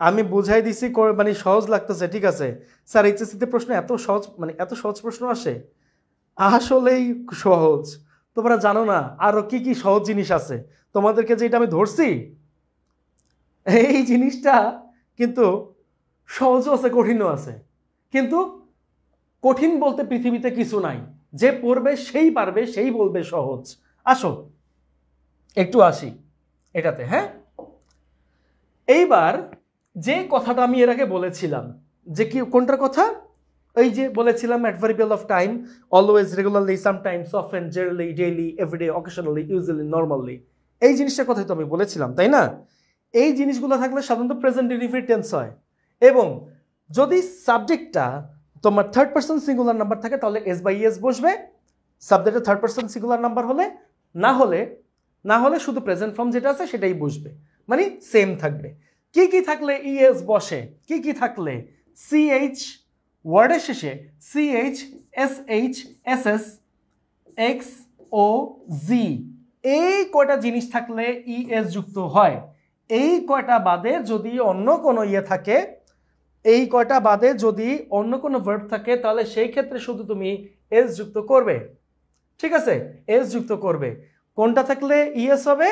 আমি বুঝাই দিছি, মানে সহজ লাগতেছে, ঠিক আছে স্যার। এইচএসসিতে প্রশ্ন এত সহজ, মানে এত সহজ প্রশ্ন আসে, আসলেই সহজ। তোমরা জানো না আরো কি কি সহজ জিনিস আছে, তোমাদেরকে যেটা আমি ধরছি এই জিনিসটা কিন্তু সহজও আছে কঠিনও আছে, কিন্তু কঠিন বলতে পৃথিবীতে কিছু নাই, যে পড়বে সেই পারবে, সেই বলবে সহজ। আসো একটু আসি এটাতে, হ্যাঁ। এইবার যে কথাটা আমি এর আগে বলেছিলাম, যে কি কোনটার কথা, এই যে বলেছিলাম adverbial of time, always, regularly, sometimes, often, generally, daily, everyday, occasionally, usually, normally, এই জিনিসটার কথাই তো আমি বলেছিলাম, তাই না? এই জিনিসগুলো থাকলে সাধারণত প্রেজেন্ট ইনডিফিনিট টেন্স হয়, এবং যদি সাবজেক্টটা তোমার থার্ড পারসন সিঙ্গুলার নাম্বার থাকে তাহলে এস বাই এস বসবে, সাবজেক্টের থার্ড পারসন সিঙ্গুলার নাম্বার হলে, না হলে শুধু প্রেজেন্ট ফর্ম যেটা আছে সেটাই বসবে, মানে সেম থাকবে। কি কি থাকলে ইএস বসে, কি কি থাকলে সিএইচ, ওয়ার্ডের শেষে সিএইচ, এসএইচ, এসএস, এক্স ও জি, এই কয়টা জিনিস থাকলে ইএস যুক্ত হয়। এই কয়টা বাদে যদি অন্য কোনো ইয়ে থাকে, এই কয়টা বাদে যদি অন্য কোনো ভার্ব থাকে তাহলে সেই ক্ষেত্রে শুধু তুমি এস যুক্ত করবে, ঠিক আছে, এস যুক্ত করবে। কোনটা থাকলে ইএস হবে?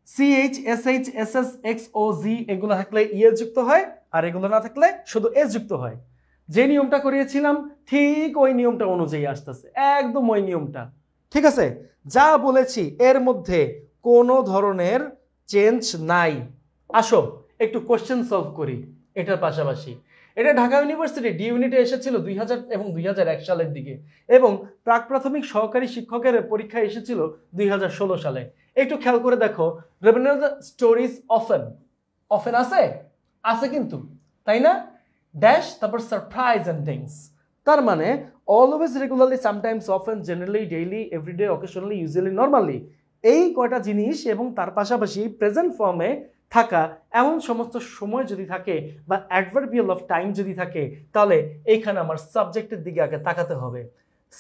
সিএইচ, এসএইচ, এসএস, এক্স ও জি, এগুলো থাকলে ইএস যুক্ত হয়, আর এগুলো না থাকলে শুধু এস যুক্ত হয়। যে নিয়মটা করিয়েছিলাম ঠিক ওই নিয়মটা অনুযায়ী আসতেছে, একদম ওই নিয়মটা, ঠিক আছে। যা বলেছি এর মধ্যে কোনো ধরনের চেঞ্জ নাই। আসো একটু কোশ্চেন সলভ করি এটার পাশাপাশি। এটা ঢাকা ইউনিভার্সিটি ডি ইউনিটে এসেছিল 2000 এবং 2001 সালের দিকে, এবং প্রাক প্রাথমিক সহকারী শিক্ষকের পরীক্ষা এসেছিল 2016 সালে। একটু খেয়াল করে দেখো, রবীন্দ্রনাথ স্টোরিজ অফেন, অফেন আছে, আছে কিন্তু, তাই না? ড্যাশ, তারপর সারপ্রাইজ এন্ড থিংস, তার মানে always, regularly, sometimes, often, generally, daily, everyday, occasionally, usually, normally, এই কয়টা জিনিস এবং তার পাশাপাশি প্রেজেন্ট ফর্মে থাকা এমন সমস্ত সময় যদি থাকে বা অ্যাডভার্বিয়াল অফ টাইম যদি থাকে, তাহলে এইখানে আমার সাবজেক্টের দিকে আগে তাকাতে হবে।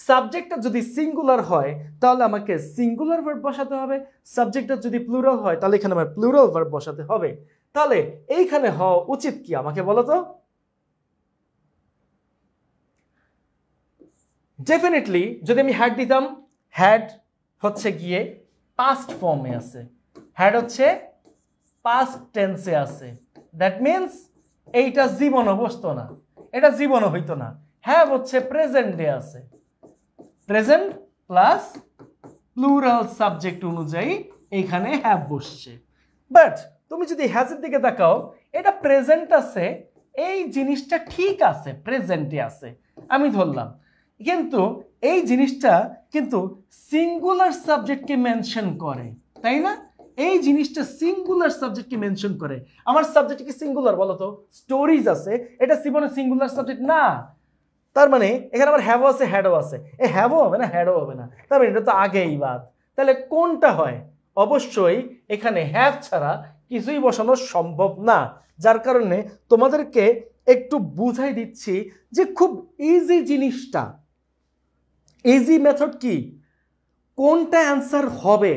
সাবজেক্টটা যদি সিঙ্গুলার হয় তাহলে আমাকে সিঙ্গুলার ভার্ব বসাতে হবে, সাবজেক্টটা যদি প্লুরাল হয় তাহলে এখানে আমার প্লুরাল ভার্ব বসাতে হবে। তাহলে এইখানে হওয়া উচিত কি আমাকে বলো তো? ডেফিনেটলি যদি আমি হ্যাড দিতাম, হ্যাড হচ্ছে গিয়ে পাস্ট ফর্মে আছে, হ্যাড হচ্ছে পাস্ট টেন্সে আছে, দ্যাট মিনস এইটা জীবনও বসতো না, এটা জীবনও হইতো না। হ্যাভ হচ্ছে প্রেজেন্টে আছে, প্রেজেন্ট প্লাস প্লুরাল সাবজেক্ট অনুযায়ী এইখানে হ্যাভ বসছে। বাট তুমি যদি হ্যাজের দিকে তাকাও, এটা প্রেজেন্ট আছে, এই জিনিসটা ঠিক আছে, প্রেজেন্টে আছে আমি ধরলাম, কিন্তু এই জিনিসটা কিন্তু সিঙ্গুলার সাবজেক্টকে মেনশন করে, তাই না? এই জিনিসটা সিঙ্গুলার সাবজেক্টকে মেনশন করে। আমার সাবজেক্ট কি সিঙ্গুলার বলো তো? স্টোরিজ আছে, এটা জীবনে সিঙ্গুলার সাবজেক্ট না। তার মানে এখানে আমার হ্যাভও আছে, হ্যাডও আছে, এই হ্যাভও হবে না, হ্যাডও হবে না, তার মানে এটা তো আগেই বাদ। তাহলে কোনটা হয়? অবশ্যই এখানে হ্যাভ ছাড়া কিছুই বসানো সম্ভব না। যার কারণে তোমাদেরকে একটু বুঝাই দিচ্ছি যে খুব ইজি জিনিসটা, ইজি মেথড কি, কোনটা অ্যান্সার হবে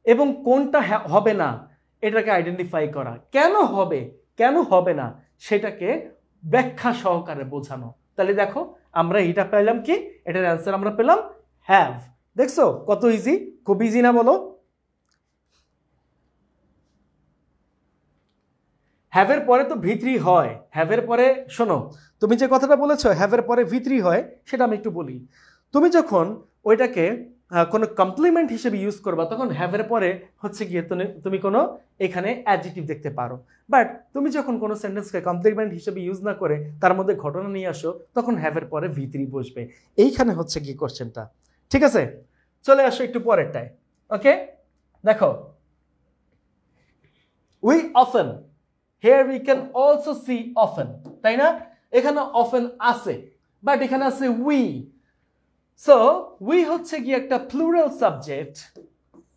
এবং কোনটা হবে না এটাকে আইডেন্টিফাই করা, কেন হবে কেন হবে না সেটাকে ব্যাখ্যা সহকারে বোঝানো। তাহলে দেখো আমরা এটা পেলাম কি, এটার অ্যান্সার আমরা পেলাম হ্যাভ। দেখছো কত ইজি, খুব ইজি না বলো? হ্যাভের পরে তো ভি3 হয়, হ্যাভের পরে শোনো, তুমি যে কথাটা বলেছো হ্যাভের পরে ভি3 হয় সেটা আমি একটু বলি। তুমি যখন ওইটাকে কোনো কমপ্লিমেন্ট হিসেবে ইউজ করবা তখন হ্যাভের পরে হচ্ছে গিয়ে তুমি কোনো এখানে অ্যাডজেক্টিভ দেখতে পারো। বাট তুমি যখন কোনো সেন্টেন্সকে কমপ্লিমেন্ট হিসেবে ইউজ না করে তার মধ্যে ঘটনা নিয়ে আসো তখন হ্যাভের পরে ভি3 বসবে। এইখানে হচ্ছে কি কোশ্চেনটা, ঠিক আছে? চলে আসো একটু পরেরটায়। ওকে, দেখো, we often, here we can also see often, তাই না? এখানে often আছে, বাট এখানে আছে we, so we হচ্ছে কি একটা প্লুরাল সাবজেক্ট,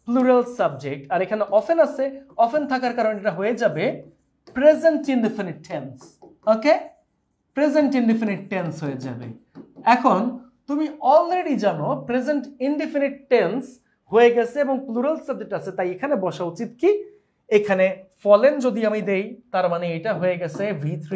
প্লুরাল সাবজেক্ট, আর এখানে often আছে, often থাকার কারণে এটা হয়ে যাবে প্রেজেন্ট ইনডিফিনিট টেন্স। ওকে, প্রেজেন্ট ইনডিফিনিট টেন্স হয়ে যাবে। এখন তুমি অলরেডি জানো প্রেজেন্ট ইনডিফিনিট টেন্স হয়ে গেছে এবং প্লুরাল সাবজেক্ট আছে, তাই এখানে বসা উচিত কি, এখানে ফলেন যদি আমি দেই তার মানে এটা হয়ে গেছে ভি3,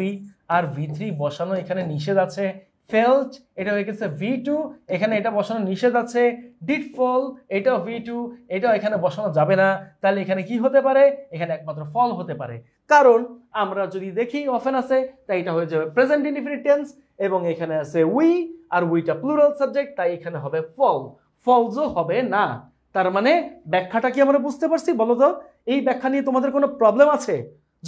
আর ভি3 বসানো এখানে নিষেধ আছে। ফেল্ট এটা হয়ে গেছে ভি2, এখানে এটা বসানো নিষেধ আছে। ডিড ফল এটাও ভি2, এটাও এখানে বসানো যাবে না। তাহলে এখানে কি হতে পারে? এখানে একমাত্র ফল হতে পারে, কারণ আমরা যদি দেখি অফেন আছে তাই এটা হয়ে যাবে প্রেজেন্ট ইনডিফিনিট টেন্স, এবং এখানে আছে উই, আর উইটা প্লুরাল সাবজেক্ট, তাই এখানে হবে ফল, ফলসও হবে না। তার মানে ব্যাখ্যাটা কি আমরা বুঝতে পারছি বলো তো? এই ব্যাখ্যা নিয়ে তোমাদের কোনো প্রবলেম আছে?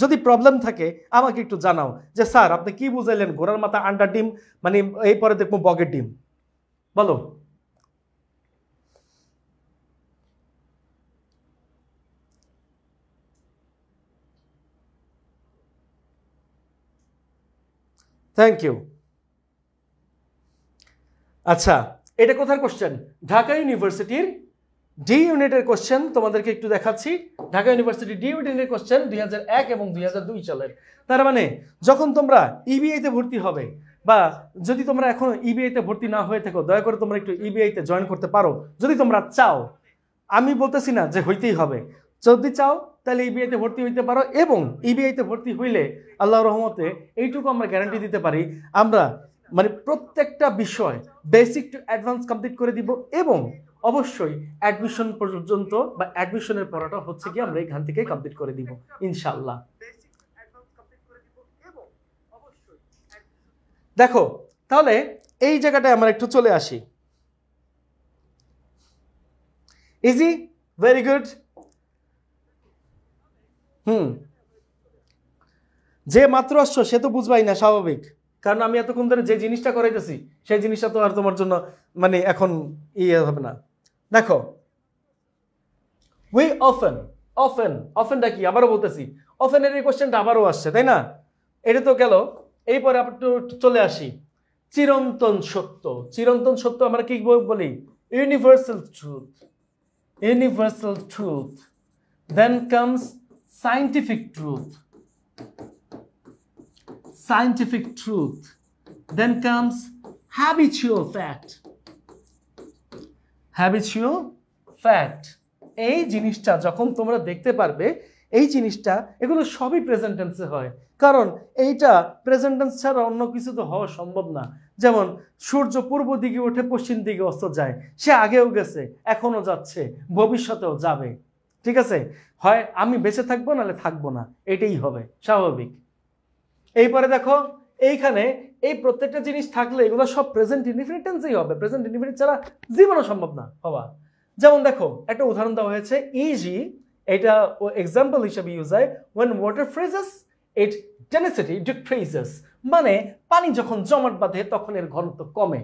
যদি প্রবলেম থাকে আমাকে একটু জানাও যে স্যার আপনি কি বুঝাইলেন, ঘোড়ার মাথা আন্ডার ডিম মানে এই পরে দেখবো বগের ডিম, বলো। Thank you. আচ্ছা, এটা কোথার কোশ্চেন? ঢাকা ইউনিভার্সিটির ডি ইউনিটের কোশ্চেন তোমাদেরকে একটু দেখাচ্ছি। ঢাকা ইউনিভার্সিটি ডি ইউনিটের কোশ্চেন 2001 এবং 2002 সালের। তার মানে যখন তোমরা ইবিআইতে ভর্তি হবে, বা যদি তোমরা এখন ইবিআইতে ভর্তি না হয়ে থাকো, দয়া করে তোমরা একটু ইবিআইতে জয়েন করতে পারো যদি তোমরা চাও। আমি বলতেছি না যে হইতেই হবে, যদি চাও তাহলে ইবিআইতে ভর্তি হইতে পারো, এবং ইবিআইতে ভর্তি হইলে আল্লাহর রহমতে এইটুকু আমরা গ্যারান্টি দিতে পারি, আমরা মানে প্রত্যেকটা বিষয় বেসিক টু অ্যাডভান্স কমপ্লিট করে দিব, এবং অবশ্যই অ্যাডমিশন পর্যন্ত বা অ্যাডমিশনের পড়াটা হচ্ছে কি আমরা এখান থেকে কমপ্লিট করে দিব ইনশাআল্লাহ। দেখো তাহলে এই জায়গাটায় আমরা একটু চলে আসি। Easy, very good. যে মাত্র আসছো সে তো বুঝবাই না, স্বাভাবিক, কারণ আমি এতক্ষণ ধরে যে জিনিসটা করাইতেছি সেই জিনিসটা তো আর তোমার জন্য মানে এখন ইয়ে হবে না। দেখো, উই অফেন, অফেন, অফেনটা কি আবারও বলতেছি, অফেনের এই কোশ্চেনটা আবারও আসছে, তাই না? এটা তো গেল। এরপরে একটু চলে আসি চিরন্তন সত্য। চিরন্তন সত্য আমরা কি বলি? Universal truth, universal truth. Then comes scientific truth, scientific truth. Then comes habitual fact, habitual fact. এই জিনিসটা যখন তোমরা দেখতে পারবে, এই জিনিসটা এগুলো সবই প্রেজেন্ট টেন্সে হয়, কারণ এইটা প্রেজেন্ট টেন্স ছাড়া অন্য কিছু তো হওয়া সম্ভব না। যেমন সূর্য পূর্ব দিকে ওঠে, পশ্চিম দিকে অস্ত যায়, সে আগেও গেছে, এখনো যাচ্ছে, ভবিষ্যতেও যাবে। ঠিক আছে, হয় আমি বেঁচে থাকবো নাহলে থাকবো না, এটাই হবে স্বাভাবিক। এইপরে দেখো এইখানে এই প্রত্যেকটা জিনিস থাকলে এগুলো সব প্রেজেন্ট ইনডিফিনিট টেন্সেই হবে, প্রেজেন্ট ইনডিফিনিট ছাড়া জীবনও সম্ভব না হওয়া। যেমন দেখো একটা উদাহরণ দেওয়া হয়েছে ইজি, এটা এক্সাম্পল হিসেবে ইউজ হয় when water freezes its density decreases, মানে পানি যখন জমাট বাঁধে তখন এর ঘনত্ব কমে,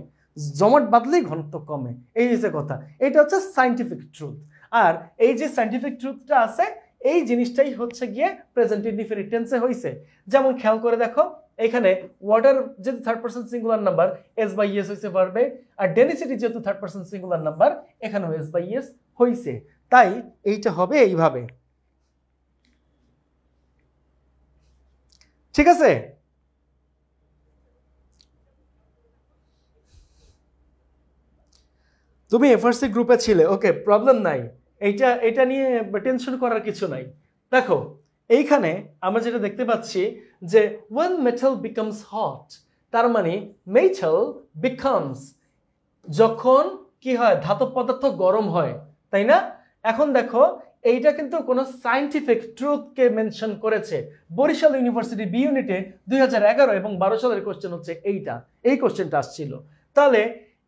জমাট বাঁধলেই ঘনত্ব কমে, এই যে কথা। এটা হচ্ছে সায়েন্টিফিক ট্রুথ। আর এই যে সায়েন্টিফিক ট্রুথটা আছে, এই জিনিসটাই হচ্ছে গিয়ে প্রেজেন্ট ইনডিফিনিট টেন্সে হইছে। যেমন খেয়াল করে দেখো এখানে ওয়াটার যেহেতু third person singular number, s by s হইছে ভার্বে, আর ডেনসিটি যেহেতু থার্ড পারসন সিঙ্গুলার নাম্বার, এখানেও এস বাই এস হইছে, তাই এইটা হবে এইভাবে। ঠিক আছে, তুমি এফআরসি গ্রুপে ছিলে, ওকে, প্রবলেম নাই, এটা নিয়ে টেনশন করার কিছু নাই। দেখো এইখানে আমরা যেটা দেখতে পাচ্ছি যে when metal becomes hot, তার মানে metal becomes, যখন কি হয় ধাতব পদার্থ গরম হয়, তাই না? এখন দেখো এইটা কিন্তু কোনো সায়েন্টিফিক ট্রুথকে মেনশন করেছে। বরিশাল ইউনিভার্সিটি বি ইউনিটে 2011 এবং 12 সালের কোশ্চেন হচ্ছে এইটা, এই কোশ্চেনটা আসছিল। তাহলে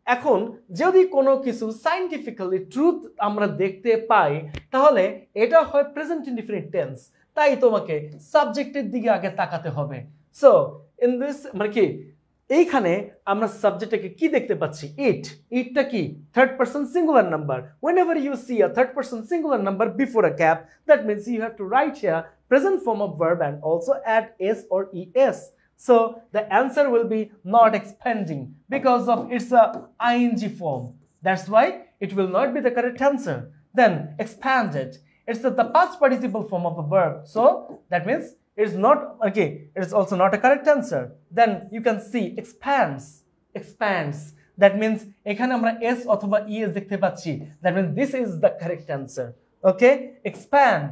এখন যদি কোনো কিছু সায়েন্টিফিক্যালি ট্রুথ আমরা দেখতে পাই, তাহলে এটা হয় প্রেজেন্ট ইনডিফিনিট টেন্স, তাই তোমাকে সাবজেক্টের দিকে আগে তাকাতে হবে। সো ইন দিস মানে কি এইখানে আমরা সাবজেক্টটাকে কি দেখতে পাচ্ছি? ইটটা কি third person singular number. whenever you see a third person singular number before a cap, that means you have to write here present form of verb and also add s or es. So the answer will be not expanding because of its a ing form. That's why it will not be the correct answer. Then expanded, it's the past participle form of a verb, so that means it's not, okay, it's also not a correct answer. Then you can see expands, expands, that means এখানে আমরা s অথবা es দেখতে পাচ্ছি, that means this is the correct answer. Okay, expand,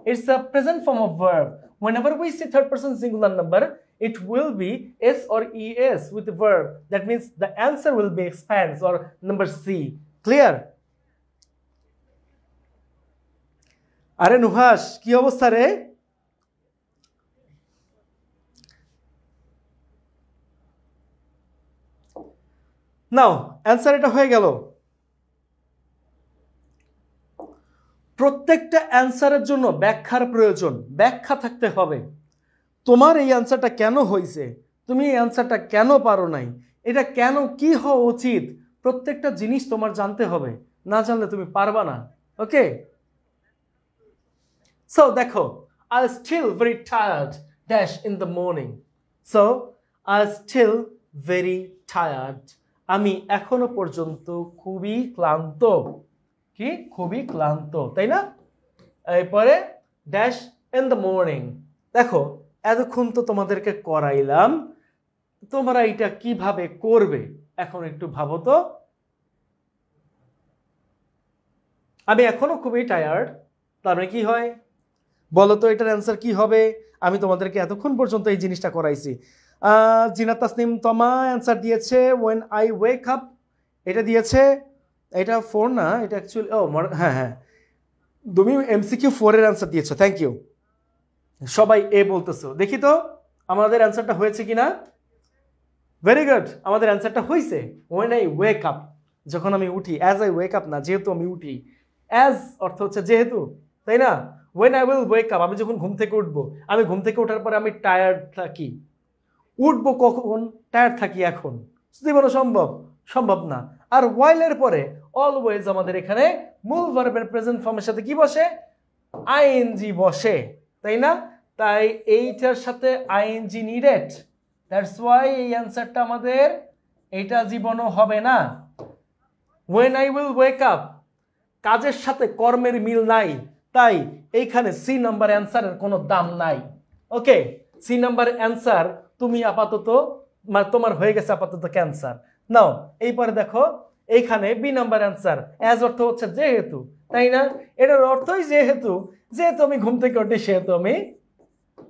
it's a present form of verb. Whenever we see third person singular number, it will be s or es with the verb, that means the answer will be expands or number C. Clear? আরে নুহাস কি অবস্থা রে? নাও answer এটা হয়ে গেল। প্রত্যেকটা অ্যান্সারের জন্য ব্যাখ্যার প্রয়োজন, ব্যাখ্যা থাকতে হবে। তোমার এই অ্যান্সারটা কেন হয়েছে, তুমি এই অ্যান্সারটা কেন পারো নাই, এটা কেন কি হওয়া উচিত, প্রত্যেকটা জিনিস তোমার জানতে হবে, না জানলে তুমি পারবা না। ওকে, সো দেখো I still very tired dash in the morning. So I still very tired, আমি এখনো পর্যন্ত খুবই ক্লান্ত। কি খুবই ক্লান্ত, তাই না? এরপরে ড্যাশ ইন দ্য মর্নিং। দেখো এতক্ষণ তো তোমাদেরকে করাইলাম, তোমরা এটা কিভাবে করবে এখন একটু ভাবো তো। আমি এখনো খুবই টায়ার্ড, তার মানে কি হয় বলো তো, এটার অ্যান্সার কি হবে? আমি তোমাদেরকে এতক্ষণ পর্যন্ত এই জিনিসটা করাইছি। জিনাত তাসনিম তমা অ্যান্সার দিয়েছে when I wake up, এটা দিয়েছে, এটা 4 না, এটা অ্যাকচুয়ালি হ্যাঁ হ্যাঁ, তুমি এমসিকিউ 4 এর অ্যান্সার দিয়েছো, থ্যাংক ইউ। সবাই এ বলতেছো, দেখি তো আমাদের অ্যান্সারটা হয়েছে কিনা। ভেরি গুড, আমাদের অ্যান্সারটা হয়েছে when I wake up, যখন আমি উঠি। as I wake up না, যেহেতু আমি উঠি, as অর্থ হচ্ছে যেহেতু, তাই না? when I will wake up, আমি যখন ঘুম থেকে উঠবো, আমি ঘুম থেকে ওঠার পরে আমি টায়ার্ড থাকি, উঠবো কখন? টায়ার্ড থাকি এখন, জীবনে সম্ভব? সম্ভব না। আর while এর পরে অলওয়েজ আমাদের এখানে মূল ভার্বের প্রেজেন্ট ফর্মের সাথে কি বসে? আইএনজি বসে, তাই না? তাই এইটার সাথে আইএনজি নিডেড, দ্যাটস ওয়াই এই অ্যান্সারটা আমাদের এটা জীবনও হবে না। when I will wake up, কাজের সাথে কর্মের মিল নাই, তাই এইখানে সি নাম্বার অ্যান্সারের কোনো দাম নাই। ওকে, সি নাম্বার অ্যান্সার তুমি আপাতত তোমার হয়ে গেছে আপাতত ক্যান্সার। নাও এইপরে দেখো এইখানে বি নাম্বার অ্যান্সার, অ্যাজ অর্থ হচ্ছে যেহেতু, তাই না? এটার অর্থই যেহেতু, যেহেতু আমি ঘুম থেকে উঠি সেহেতু আমি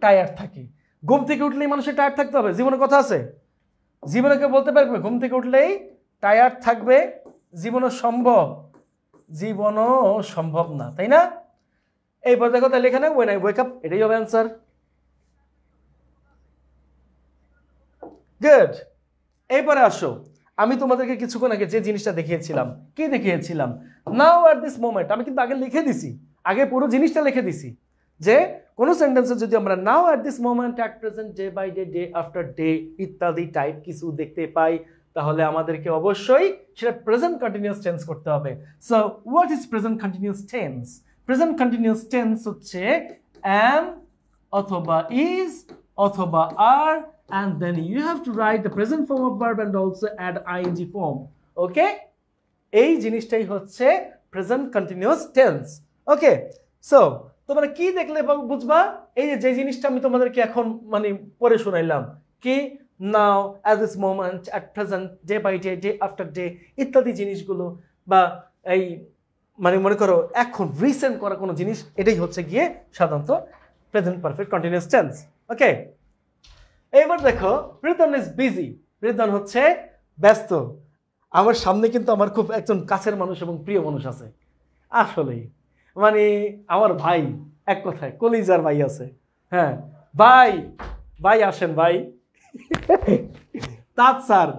টায়ার্ড থাকি। ঘুম থেকে উঠলেই মানুষের টায়ার্ড থাকতে হবে? জীবনে কথা আছে? জীবনে কেউ বলতে পারবে ঘুম থেকে উঠলেই টায়ার্ড থাকবে? জীবনও সম্ভব? জীবনও সম্ভব না, তাই না? এইবার দেখো তাহলে এখানে when I wake up এটাই হবে অ্যান্সার। গুড। এইবারে আসো, আমি তোমাদেরকে কিছুক্ষণ আগে যে জিনিসটা দেখিয়েছিলাম, কি দেখিয়েছিলাম? নাও অ্যাট দিস মোমেন্ট, আমি কিন্তু আগে লিখে দিছি, আগে পুরো জিনিসটা লিখে দিছি যে কোন সেন্টেন্সে যদি আমরা now at this moment, at present, day by day, day after day ইত্যাদি টাইপ কিছু দেখতে পাই, তাহলে আমাদেরকে অবশ্যই সেটা প্রেজেন্ট কন্টিনিউয়াস টেন্স করতে হবে। So what is present continuous tense? Present continuous tense হচ্ছে am অথবা is অথবা are, and then you have to write the present form of verb and also add ing form. Okay, এই জিনিসটাই হচ্ছে present continuous tense. ওকে, so তোমরা কি দেখলে বুঝবা? এই যে জিনিসটা আমি তোমাদেরকে এখন মানে পড়ে শোনাইলাম, কি now, at this moment, at present, day by day, day after day ইত্যাদি জিনিসগুলো, বা এই মানে মনে করো এখন রিসেন্ট করা কোনো জিনিস, এটাই হচ্ছে গিয়ে সাধারণত প্রেজেন্ট পারফেক্ট কন্টিনিউয়াস টেন্স। ওকে, এবার দেখো রিদন ইজ বিজি। রিদন হচ্ছে ব্যস্ত। আমার সামনে কিন্তু আমার খুব একজন কাছের মানুষ এবং প্রিয় মানুষ আছে, আসলেই মানে আমার ভাই, এক কথায় কলিজার ভাই আছে। হ্যাঁ ভাই, ভাই আসেন ভাই। তাজ স্যার,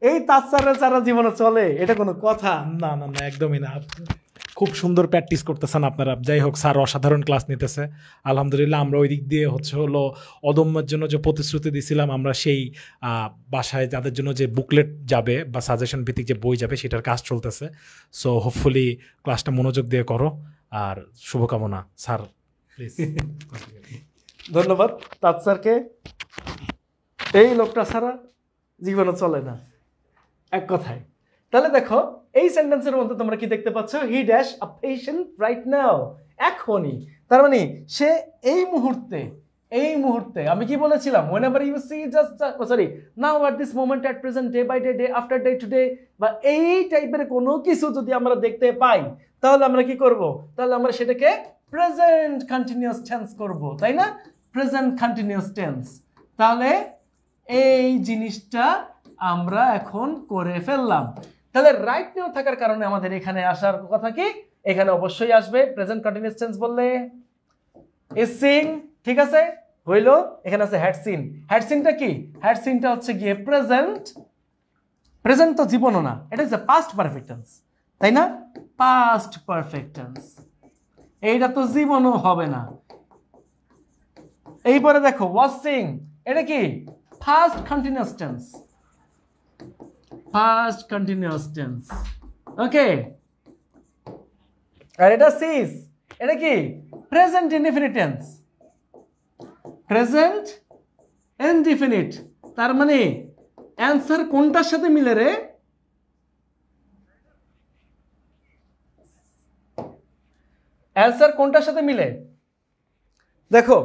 এই তাজ স্যারের সারা জীবনে চলে, এটা কোনো কথা? না না না, একদমই না। খুব সুন্দর প্র্যাকটিস করতেছেন আপনারা। যাই হোক, স্যার অসাধারণ ক্লাস নিতেছে আলহামদুলিল্লাহ। আমরা ওই দিক দিয়ে হলো অদম্যের জন্য যে প্রতিশ্রুতি দিয়েছিলাম, আমরা সেই বাসায় যাদের জন্য যে বুকলেট যাবে বা সাজেশন ভিত্তিক যে বই যাবে সেটার কাজ চলতেছে। সো হোপফুলি ক্লাসটা মনোযোগ দিয়ে করো, আর শুভকামনা স্যার, প্লিজ। ধন্যবাদ তাজ স্যারকে। এই লোকটা ছাড়া জীবনে চলে না, এক কথায়। তাহলে দেখো এই সেন্টেন্সের মধ্যে তোমরা কি দেখতে পাচ্ছ? He dash a patient right now, এখনই। তার মানে সে এই মুহূর্তে, এই মুহূর্তে আমি কি বলেছিলাম? whenever you see just sorry now at this moment, at present, day by day, day after day, today, বা এই টাইপের কোনো কিছু যদি আমরা দেখতে পাই, তাহলে আমরা কি করব? তাহলে আমরা সেটাকে প্রেজেন্ট কন্টিনিউয়াস টেন্স করব, তাই না? Present continuous tense. তাহলে এই জিনিসটা আমরা এখন করে ফেললাম। তাহলে রাইট নাও থাকার কারণে আমাদের এখানে আসার কথা কি? এখানে অবশ্যই আসবে প্রেজেন্ট কন্টিনিউয়াস টেন্স বললে ইজ সিং, ঠিক আছে? হইলো। এখানে আছে হ্যাড সিন। হ্যাড সিনটা কি? হ্যাড সিনটা হচ্ছে গিয়ে প্রেজেন্ট। প্রেজেন্ট তো জীবনও না, এটা হচ্ছে পাস্ট পারফেক্ট টেন্স, তাই না? পাস্ট পারফেক্ট টেন্স, এইটা তো জীবনও হবে না। এইপরে দেখো ওয়াচিং, এটা কি? First continuous tense, first continuous tense. Okay, আর এটা সিজ, এটা কি? Present indefinite tense, present indefinite. তার মানে অ্যান্সার কোনটার সাথে মিলে রে? অ্যান্সার কোনটার সাথে মিলে? দেখো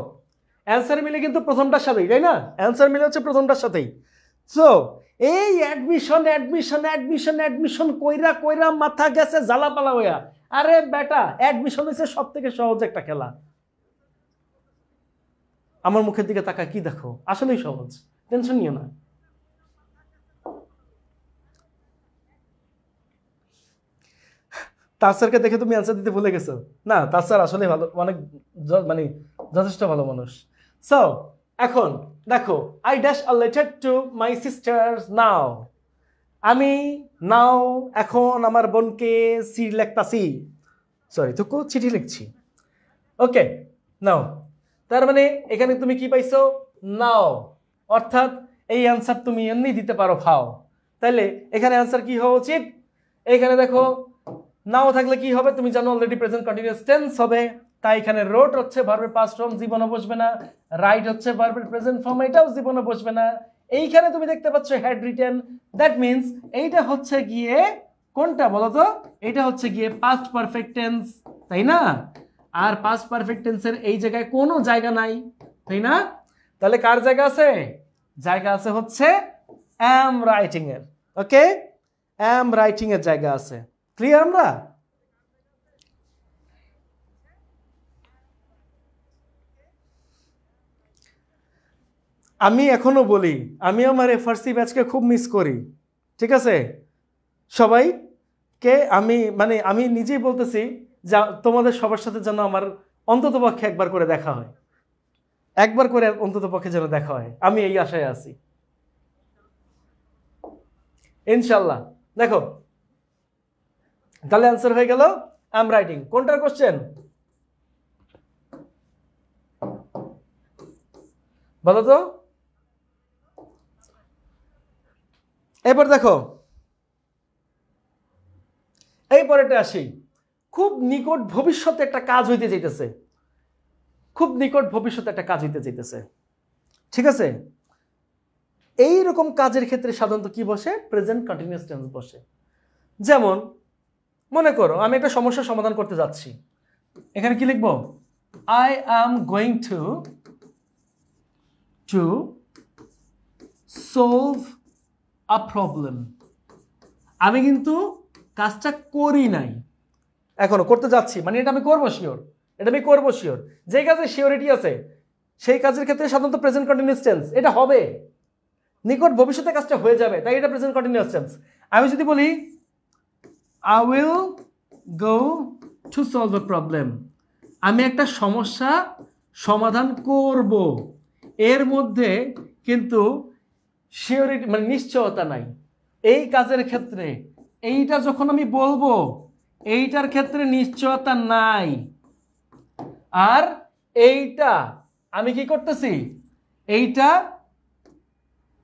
অ্যান্সার মিলে কিন্তু প্রথমটার সাথেই, তাই না? অ্যান্সার মিলে হচ্ছে প্রথমটার সাথেই। সো এই অ্যাডমিশন অ্যাডমিশন অ্যাডমিশন অ্যাডমিশন কইরা কইরা মাথা গেছে জ্বালাপালা হইয়া। আরে বেটা, অ্যাডমিশন হচ্ছে সব থেকে সহজ একটা খেলা। আমার মুখের দিকে তাকা, কি দেখো? আসলেই সহজ, টেনশন নিও না। তাজ স্যারকে দেখে তুমি অ্যান্সার দিতে ভুলে গেছো? না, তাজ স্যার আসলে ভালো, অনেক মানে যথেষ্ট ভালো মানুষ। সো এখন দেখো, I dash a letter to my sisters now. আমি নাও এখন আমার বোনকে লিখতাছি, সরি তো চিঠি লিখছি। ওকে, নাও। তার মানে এখানে তুমি কি পাইছো? নাও, অর্থাৎ এই অ্যান্সার তুমি এমনি দিতে পারো, খাও। তাইলে এখানে অ্যান্সার কি হওয়া উচিত? এখানে দেখো নাও থাকলে কি হবে তুমি জানো অলরেডি প্রেজেন্ট কন্টিনিউয়াস টেন্স হবে, তাই এখানে রোড হচ্ছে ভার্বের পাস্ট ফর্ম, জীবনে বসবে না। রাইট হচ্ছে ভার্বের প্রেজেন্ট ফর্ম, এটাও জীবনে বসবে না। এইখানে তুমি দেখতে পাচ্ছ হ্যাড রিটেন, দ্যাট মিন্স এইটা হচ্ছে গিয়ে কোনটা বলো তো, এটা হচ্ছে গিয়ে পাস্ট পারফেক্ট টেন্স, তাই না? আর পাস্ট পারফেক্ট টেন্সের এই জায়গায় কোনো জায়গা নাই, তাই না? তাহলে কার জায়গা আছে? জায়গা আছে হচ্ছে অ্যাম রাইটিং এর। ওকে, অ্যাম রাইটিং এর জায়গা আছে। ক্লিয়ার আমরা? আমি এখনো বলি আমি আমার এফআরসি ব্যাচকে খুব মিস করি, ঠিক আছে? সবাইকে আমি নিজেই বলতেছি যা তোমাদের সবার সাথে যেন আমার অন্ততপক্ষে একবার করে দেখা হয়, একবার করে অন্ততপক্ষে যেন দেখা হয়, আমি এই আশায় আছি ইনশাল্লাহ। দেখো তাহলে অ্যান্সার হয়ে গেল আই এম রাইটিং। কোনটার কোশ্চেন বলো তো? এবার দেখো এই পরেটা আসি। খুব নিকট ভবিষ্যতে একটা কাজ হইতে যাইতেছে, খুব নিকট ভবিষ্যতে একটা কাজ হইতে যাইতেছে, ঠিক আছে? এই রকম কাজের ক্ষেত্রে সাধারণত কি বসে? প্রেজেন্ট কন্টিনিউয়াস টেন্স বসে। যেমন মনে করো আমি একটা সমস্যার সমাধান করতে যাচ্ছি, এখানে কি লিখবো? I am going to solve a problem. আমি কিন্তু কাজটা করি নাই, এখনো করতে যাচ্ছি, মানে এটা আমি করবো শিওর, এটা আমি করবো শিওর। যে কাজের শিওরিটি আছে সেই কাজের ক্ষেত্রে সাধারণত প্রেজেন্ট কন্টিনিউয়াস টেন্স, এটা হবে, নিকট ভবিষ্যতে কাজটা হয়ে যাবে, তাই এটা প্রেজেন্ট কন্টিনিউয়াস টেন্স। আমি যদি বলি I will go to solve a problem, আমি একটা সমস্যা সমাধান করব, এর মধ্যে কিন্তু শিওরিটি মানে নিশ্চয়তা নাই। এই কাজের ক্ষেত্রে এইটা যখন আমি বলবো এইটার ক্ষেত্রে নিশ্চয়তা নাই, আর এইটা আমি কি করতেছি? এইটা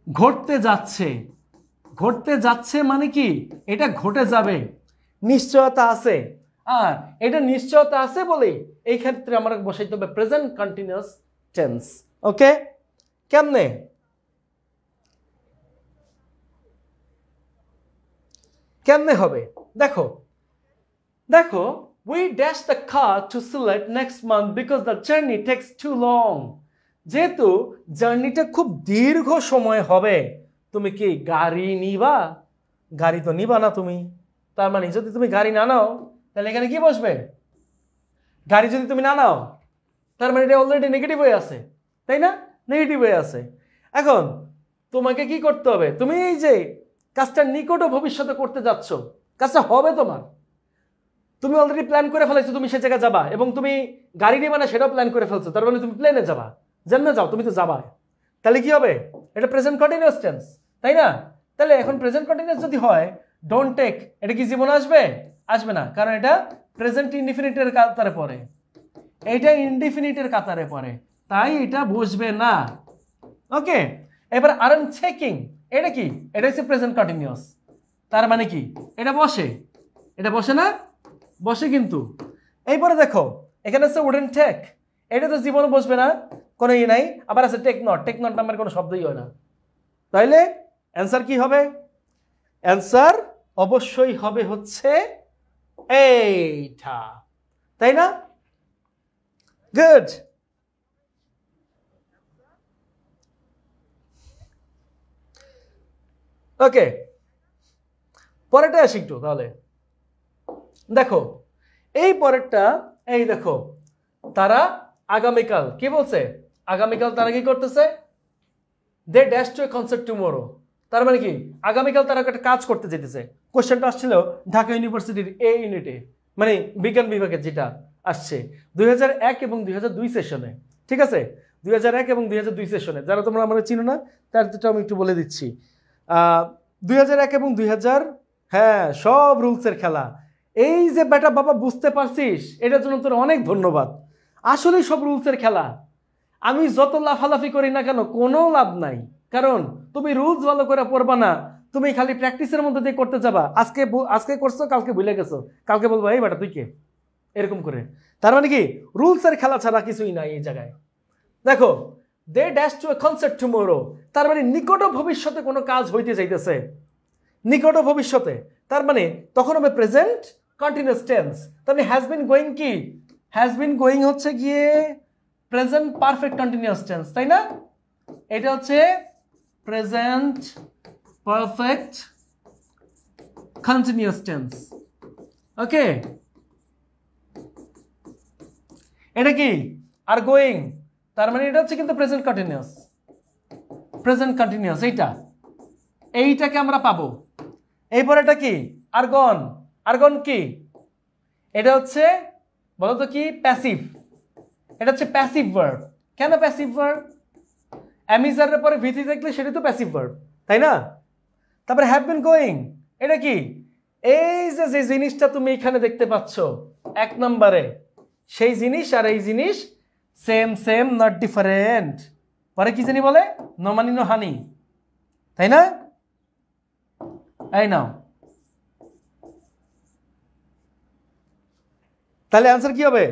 ঘটতে যাচ্ছে, ঘটতে যাচ্ছে মানে কি এটা ঘটে যাবে, নিশ্চয়তা আছে। আর এটা নিশ্চয়তা আছে বলে এই ক্ষেত্রে আমার বসাইতে হবে প্রেজেন্ট কন্টিনিউয়াস টেন্স। ওকে, কেমনে? কেমনে হবে দেখো, দেখো we dash the car to Sylhet next month because the journey takes too long. যেহেতু জার্নিটা খুব দীর্ঘ সময় হবে, তুমি কি গাড়ি নিবা? গাড়ি তো নিবা না তুমি, তার মানে যদি তুমি গাড়ি না নাও তাহলে এখানে কি বসবে? গাড়ি যদি তুমি না নাও তার মানে এটা অলরেডি নেগেটিভ হয়ে আছে, তাই না? নেগেটিভ হয়ে আছে। এখন তোমাকে কি করতে হবে? তুমি এই যে কাজটা নিকট ভবিষ্যতে করতে যাচ্ছ, কাজটা হবে তোমার, তুমি অলরেডি প্ল্যান করে ফেলেছো তুমি সে জায়গায় যাবা, এবং তুমি গাড়ি নিবা না সেটাও প্ল্যান করে ফেলছো, তার মানে তুমি প্লেনে যাবা, যেমনে যাও তুমি তো যাবা। তাহলে কি হবে? এটা প্রেজেন্ট কন্টিনিউয়াস টেন্স, তাই না? তাহলে এখন প্রেজেন্ট কন্টিনিউয়াস যদি হয় ডোন্ট টেক, এটা কি জীবনে আসবে? আসবে না, কারণ এটা প্রেজেন্ট ইনডিফিনিটের কাতারে পড়ে, এইটা ইনডিফিনিটের কাতারে পড়ে, তাই এটা বসবে না। ওকে, এবার আর এম চেকিং, এটা কি? এটা হচ্ছে প্রেজেন্ট কন্টিনিউয়াস, তার মানে কি এটা বসে? এটা বসে না? বসে কিন্তু। এইবারে দেখো এখানে আছে উডেন টেক, এটা তো জীবনে বসবে না, কোনো ই নাই। আবার আছে টেক নট, টেক নট নামের কোনো শব্দই হয় না। তাইলে অ্যান্সার কি হবে? অ্যান্সার অবশ্যই হবে হচ্ছে এইটা, তাই না? গুড। ওকে, পরেরটা আসি একটু তাহলে। দেখো এই পরেরটা, এই দেখো তারা আগামীকাল কি বলছে? আগামীকাল তারা কি করতেছে? They dash to a concert tomorrow, তার মানে কি আগামীকাল তারা একটা কাজ করতে যেতেছে। কোশ্চেনটা আসছিল ঢাকা ইউনিভার্সিটির এ ইউনিটে, মানে বিজ্ঞান বিভাগের যেটা আসছে 2001 এবং 2002 সেশনে, ঠিক আছে? 2001 এবং 2002 সেশনে, যারা তোমরা আমরা চিনো না তাদেরটা আমি একটু বলে দিচ্ছি। 2001 এবং 2000, হ্যাঁ সব রুলসের খেলা। এই যে বেটা বাবা বুঝতে পারছিস, এটার জন্য তোর অনেক ধন্যবাদ। আসলেই সব রুলসের খেলা, আমি যত লাফালাফি করি না কেন কোনো লাভ নাই, কারণ তুমি রুলস ভালো করে পড়বা না, তুমি খালি প্র্যাকটিসের মধ্যে দিয়ে করতে যাবা, আজকে করছো কালকে ভুলে গেছো, কালকে বলবো এই বেটা তুই কে, এরকম করে। তার মানে কি রুলসের খেলা ছাড়া কিছুই নাই এই জায়গায়। দেখো they dash to a concert tomorrow, তার মানে নিকট ভবিষ্যতে কোনো কাজ হইতে যাইতেছে, নিকট ভবিষ্যতে, তার মানে তখন হবে প্রেজেন্ট কন্টিনিউয়াস টেন্স। তার মানে হ্যাজ বিন গোয়িং কি, হ্যাজ বিন গোয়িং হচ্ছে গিয়ে প্রেজেন্ট পারফেক্ট কন্টিনিউয়াস টেন্স, তাই না? এটা হচ্ছে প্রেজেন্ট পারফেক্ট কন্টিনিউয়াস টেন্স। ওকে, এটা কি আর গোয়িং, তার মানে এটা হচ্ছে কিন্তু প্রেজেন্ট কন্টিনিউয়াস, প্রেজেন্ট কন্টিনিউয়াস এইটাকে আমরা পাবো। এরপর এটা কি আর্গন, আর্গন কি, এটা হচ্ছে বলতো কি প্যাসিভ, এটা হচ্ছে প্যাসিভ ভার্ব। কেন প্যাসিভ ভার্ব? অ্যামিজারের পরে ভিথি থাকলে সেটা তো প্যাসিভ ভার্ব, তাই না? তারপরে হ্যাভ বিন গোয়িং, এটা কি এই যে জিনিসটা তুমি এখানে দেখতে পাচ্ছ এক নম্বরে, সেই জিনিস আর এই জিনিস সেম সেম নট ডিফারেন্ট। পরে কি জানি বলে নো মানি নো হানি, তাই না? এই নাও, তাহলে আনসার কি হবে?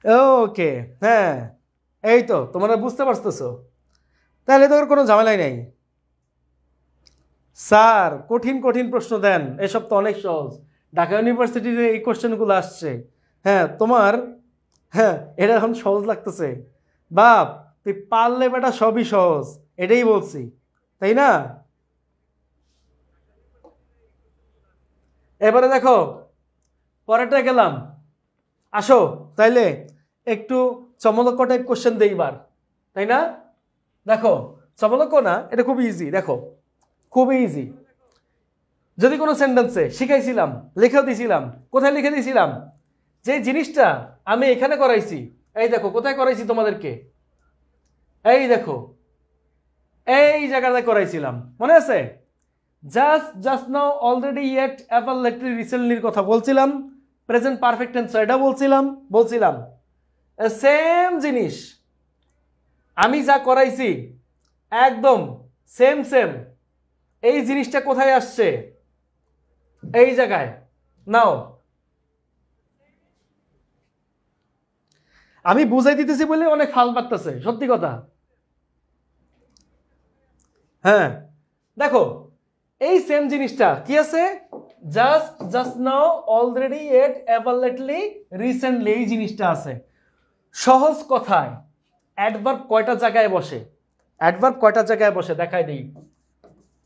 ওকে, হ্যাঁ এই তো তোমরা বুঝতে পারতেছো, তাহলে তো কোনো ঝামেলাই নাই। স্যার কঠিন কঠিন প্রশ্ন দেন, এসব তো অনেক সহজ, ঢাকা ইউনিভার্সিটির এই কোশ্চেনগুলো আসছে। হ্যাঁ তোমার, হ্যাঁ এটা এখন সহজ লাগতেছে, বাপ তুই পারলে বেটা সবই সহজ, এটাই বলছি, তাই না? এবারে দেখো পরেরটা গেলাম, আসো তাইলে একটু চমলক্ষ টাইপ কোশ্চেন দেই এবার, তাই না? দেখো চমলক্ষ না, এটা খুব ইজি, দেখো খুবই ইজি। যদি কোনো সেন্টেন্সে শিখাইছিলাম, লিখেও দিয়েছিলাম, কোথায় লিখে দিয়েছিলাম, যে জিনিসটা আমি এখানে করাইছি, এই দেখো কোথায় করাইছি তোমাদেরকে, এই দেখো এই জায়গাটায় করাইছিলাম, মনে আছে? Just now already yet ever lately রিসেন্টলির কথা বলছিলাম, প্রেজেন্ট পারফেক্ট টেন্স এটা বলছিলাম সেম জিনিস আমি যা করাইছি একদম সেম সেম, এই জিনিসটা কোথায় আসছে, এই জায়গায়। নাও আমি বুঝাই দিতেছি বলে অনেক ফাল পাকতেছে, সত্যি কথা। হ্যাঁ দেখো এই সেম জিনিসটা কি আছে, জাস্ট নাও অলরেডি এট এভারলেটলি রিসেন্টলি, এই জিনিসটা আছে। সহজ কথায় অ্যাডভার্ব কয়টা জায়গায় বসে, অ্যাডভার্ব কয়টা জায়গায় বসে দেখাই দিই।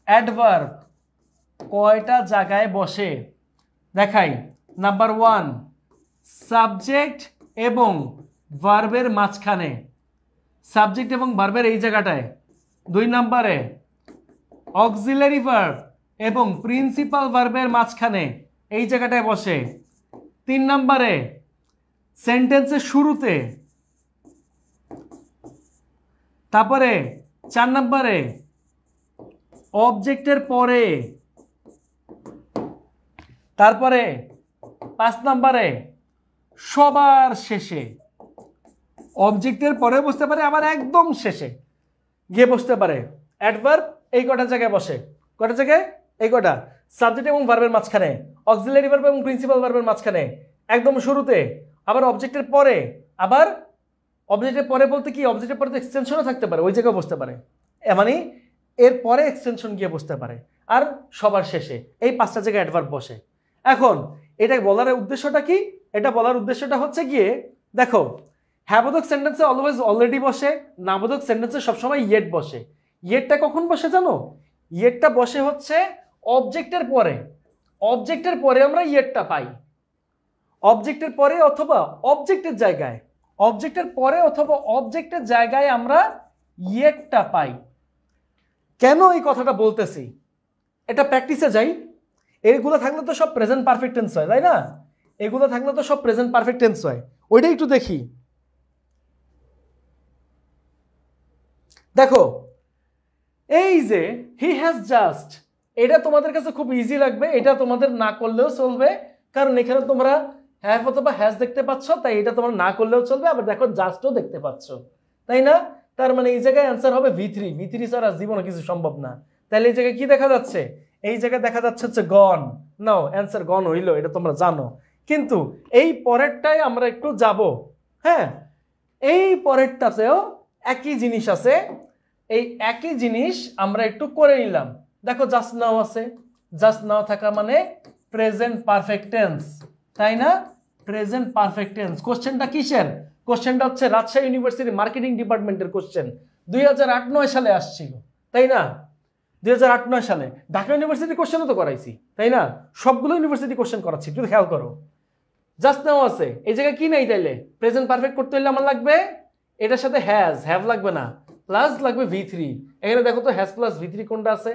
অ্যাডভার্ব কয়টা জায়গায় বসে দেখাই। নাম্বার 1 সাবজেক্ট এবং ভার্বের মাঝখানে, সাবজেক্ট এবং ভার্বের এই জায়গাটায়। 2 নম্বরে অক্সিলারি ভার্ব এবং প্রিন্সিপাল ভার্বের মাঝখানে, এই জায়গাটায় বসে। 3 নম্বরে সেন্টেন্সের শুরুতে। তারপরে 4 নম্বরে অবজেক্টের পরে। তারপরে 5 নম্বরে সবার শেষে, অবজেক্টের পরে বসতে পারে আবার একদম শেষে গিয়ে বসতে পারে। অ্যাডভার্ব এই কটা জায়গায় বসে, কটা জায়গায়, এই কটা, সাবজেক্ট এবং ভার্বের মাঝখানে, অক্সিলারি ভার্ব এবং প্রিন্সিপাল ভার্বের মাঝখানে, একদম শুরুতে, আবার অবজেক্টের পরে, আবার অবজেক্টের পরে বলতে কি অবজেক্টের পরে তো এক্সটেনশনও থাকতে পারে, ওই জায়গায় বসতে পারে, মানে এর পরে এক্সটেনশন গিয়ে বসতে পারে, আর সবার শেষে। এই 5টা জায়গায় অ্যাডভার্ব বসে। এখন এটা বলার উদ্দেশ্যটা কি? এটা বলার উদ্দেশ্যটা হচ্ছে গিয়ে দেখো হ্যাবোধক সেন্টেন্সে অলওয়েজ অলরেডি বসে, নাবোধক সেন্টেন্সে সবসময় ইয়েট বসে। ইয়েটটা কখন বসে জানো? ইয়েটটা বসে হচ্ছে অবজেক্টের পরে, অবজেক্টের পরে আমরা ইয়েটটা পাই, অবজেক্টের পরে অথবা অবজেক্টের জায়গায়, অবজেক্টের পরে অথবা অবজেক্টের জায়গায় আমরা ইয়েটটা পাই। কেন এই কথাটা বলতেছি, এটা প্র্যাকটিসে যাই। এগুলো থাকলে তো সব প্রেজেন্ট পারফেক্ট টেন্স হয়, তাই না? এগুলো থাকলে তো সব প্রেজেন্ট পারফেক্ট টেন্স হয়, ওইটাই একটু দেখি। দেখো এই যে হি হ্যাজ জাস্ট, এটা তোমাদের কাছে খুব ইজি লাগবে, এটা তোমাদের না করলেও চলবে, কারণ এখানে তোমরা হ্যাভ অথবা হ্যাজ দেখতে পাচ্ছ, তাই এটা তোমরা না করলেও চলবে। আবার দেখো জাস্টও দেখতে পাচ্ছ, তাই না? তার মানে এই জায়গায় অ্যান্সার হবে V3। V3 ছাড়া জীবনে কিছু সম্ভব না। তাহলে এই জায়গায় কি দেখা যাচ্ছে? এই জায়গায় দেখা যাচ্ছে হচ্ছে গন। নাও অ্যান্সার গন হইলো, এটা তোমরা জানো। কিন্তু এই পরেরটাই আমরা একটু যাব। হ্যাঁ, এই পরেরটাতেও একই জিনিস আছে। এই একই জিনিস আমরা একটু করে নিলাম। দেখো জাস্ট নাও আছে, জাস্ট নাও থাকা মানে প্রেজেন্ট পারফেক্ট টেন্স, তাই না? Present perfect tense. কোশ্চেনটা কিসের? কোশ্চেনটা হচ্ছে রাজশাহী ইউনিভার্সিটি মার্কেটিং ডিপার্টমেন্টের কোশ্চেন, 2008-09 সালে আসছিল, তাই না? 2008-09 সালে ঢাকা ইউনিভার্সিটি কোশ্চেনও তো করাইছি, তাই না? সবগুলো ইউনিভার্সিটি কোশ্চেন করাচ্ছি, একটু খেয়াল করো। জাস্ট নাও আছে, এই জায়গায় কি নাই? তাইলে প্রেজেন্ট পারফেক্ট করতে হলে আমার লাগবে এটার সাথে হ্যাভ লাগবে না, প্লাস লাগবে V3। এখানে দেখো তো হ্যাজ প্লাস V3 কোনটা আছে?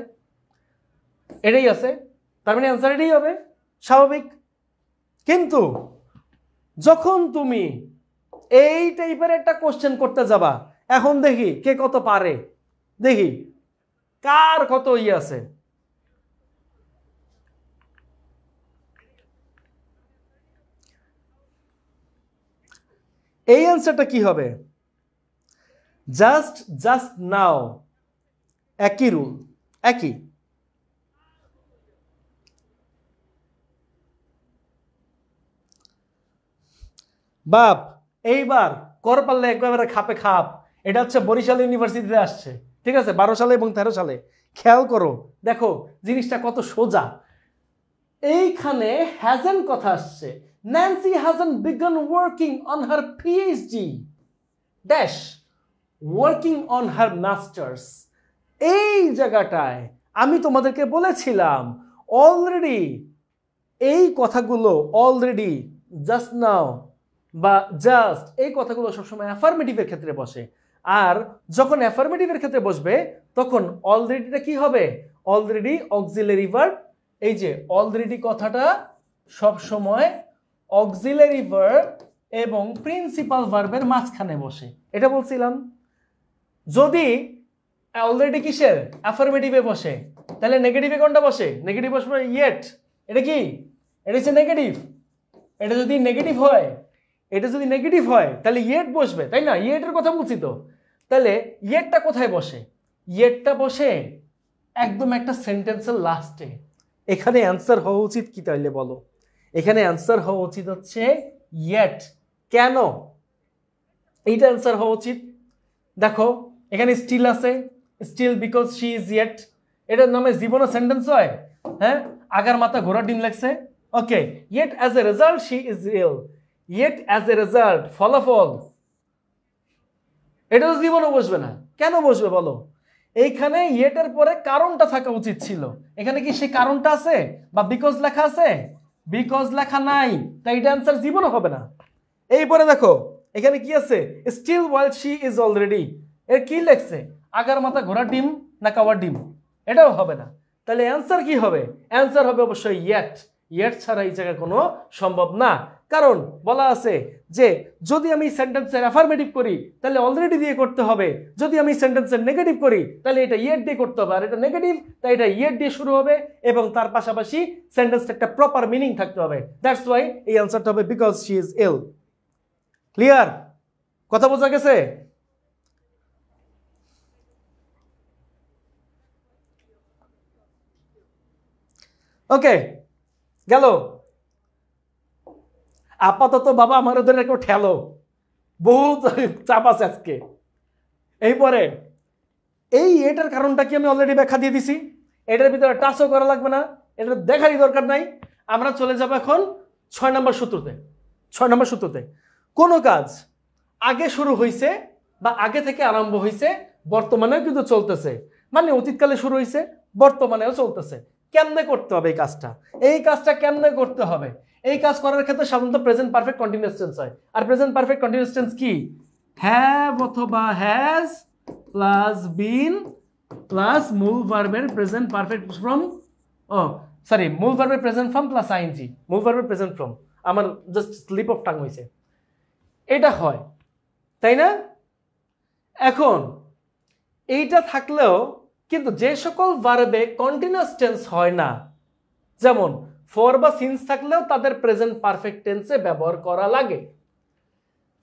এটাই আছে, তার মানে অ্যান্সার এটাই হবে, স্বাভাবিক। কিন্তু যখন তুমি এই টাইপের একটা কোশ্চেন করতে যাবা, এখন দেখি কে কত পারে, দেখি কার কত আছে। এই অ্যান্সারটা কি হবে? জাস্ট নাও, একই রুল, একই। বাপ এইবার কর পারলে একবারে খাপে খাপ। এটা হচ্ছে বরিশাল ইউনিভার্সিটিতে আসছে, ঠিক আছে, 12 সালে এবং 13 সালে। খেয়াল করো, দেখো জিনিসটা কত সোজা। এইখানে হ্যাজেন কথা আসছে। Nancy hasn't been working on her PhD dash working on her masters. এই জায়গাটায় আমি তোমাদেরকে বলেছিলাম অলরেডি, এই কথাগুলো অলরেডি, জাস্ট নাও বা জাস্ট, এই কথাগুলো সবসময় অ্যাফার্মেটিভের ক্ষেত্রে বসে। আর যখন অ্যাফার্মেটিভের ক্ষেত্রে বসবে তখন অলরেডিটা কি হবে? Already auxiliary verb. এই যে অলরেডি কথাটা সব সময় অক্সিলারি ভার্ব এবং প্রিন্সিপাল ভার্বের মাঝখানে বসে, এটা বলছিলাম। যদি অলরেডি কিসের? অ্যাফার্মেটিভে বসে, তাহলে নেগেটিভে কোনটা বসে? নেগেটিভ বসবে ইয়েট। এটা কি? এটা হচ্ছে নেগেটিভ। এটা যদি নেগেটিভ হয়, এটা যদি নেগেটিভ হয় তাহলে ইয়েট বসবে, তাই না? ইয়েটের কথা বলছি তো। তাহলে ইয়েটটা কোথায় বসে? ইয়েটটা বসে একদম একটা সেন্টেন্সের লাস্টে। এখানে অ্যান্সার হওয়া উচিত কি তাইলে বলো? এখানে অ্যান্সার হওয়া উচিত হচ্ছে ইয়েট। কেন এইটা অ্যান্সার হওয়া উচিত? দেখো এখানে স্টিল আছে, still because she is yet. এটার নামে জীবনে সেন্টেন্স হয়? হ্যাঁ, আগার মাথা ঘোড়া ডিম লাগছে। Okay, yet as a result she is ill. Yet as a result, ফলাফল, এটা তো জীবনে বসবে না। কেন বসবে বলো? এইখানে ইয়েটের পরে কারণটা থাকা উচিত ছিল। এখানে কি সেই কারণটা আছে বা বিকজ লেখা আছে? বিকজ লেখা নাই, তাই এটা অ্যান্সার জীবনে হবে না। এই পরে দেখো এখানে কি আছে? Still while she is already. এর কি লেখছে? আগার মাথা ঘোড়া ডিম না কাওয়ার ডিম? এটাও হবে না। তাহলে অ্যান্সার কি হবে? অ্যান্সার হবে অবশ্যই ইয়েট। ইয়েট ছাড়া এই জায়গায় কোনো সম্ভব না। কারণ বলা আছে যে যদি আমি সেন্টেন্সের অ্যাফার্মেটিভ করি তাহলে অলরেডি দিয়ে করতে হবে, যদি আমি সেন্টেন্সের নেগেটিভ করি তাহলে এটা ইয়েট দিয়ে করতে হবে। আর এটা নেগেটিভ, তাই এটা ইয়েট দিয়ে শুরু হবে এবং তার পাশাপাশি সেন্টেন্সটা একটা প্রপার মিনিং থাকতে হবে। দ্যাটস ওয়াই এই অ্যান্সারটা হবে because she is ill. Clear? কথা বোঝা গেছে? ওকে, গেল। আপাতত বাবা আমার ওদের একটু ঠেলো, বহুত চাপ আছে আজকে। এই পরে এই এটার কারণটা কি আমি অলরেডি ব্যাখ্যা দিয়ে দিছি, এটার ভিতরে টাচও করা লাগবে না, এটা দেখারই দরকার নাই। আমরা চলে যাব এখন 6 নম্বর সূত্রতে। 6 নম্বর সূত্রতে কোনো কাজ আগে শুরু হয়েছে বা আগে থেকে আরম্ভ হয়েছে, বর্তমানেও কিন্তু চলতেছে, মানে অতীতকালে শুরু হয়েছে, বর্তমানেও চলতেছে। কেমনে করতে হবে এই কাজটা? এই কাজটা কেমনে করতে হবে? এই কাজ করার ক্ষেত্রে সাধারণত প্রেজেন্ট পারফেক্ট কন্টিনিউয়াস টেন্স হয়। আর প্রেজেন্ট পারফেক্ট কন্টিনিউয়াস টেন্স কি? হ্যাভ অথবা হ্যাজ প্লাস বিন প্লাস মূল ভার্বের প্রেজেন্ট পারফেক্ট ফর্ম, সরি, মূল ভার্বের প্রেজেন্ট ফর্ম প্লাস আইএনজি, মূল ভার্বের প্রেজেন্ট ফর্ম। আমার জাস্ট স্লিপ অফ টাং হয়েছে, এটা হয়, তাই না? এখন এইটা থাকলেও কিন্তু যে সকল ভার্বে কন্টিনিউয়াস টেন্স হয় না, যেমন ফর বা সিন্স থাকলেও তাদের প্রেজেন্ট পারফেক্ট টেন্সে ব্যবহার করা লাগে।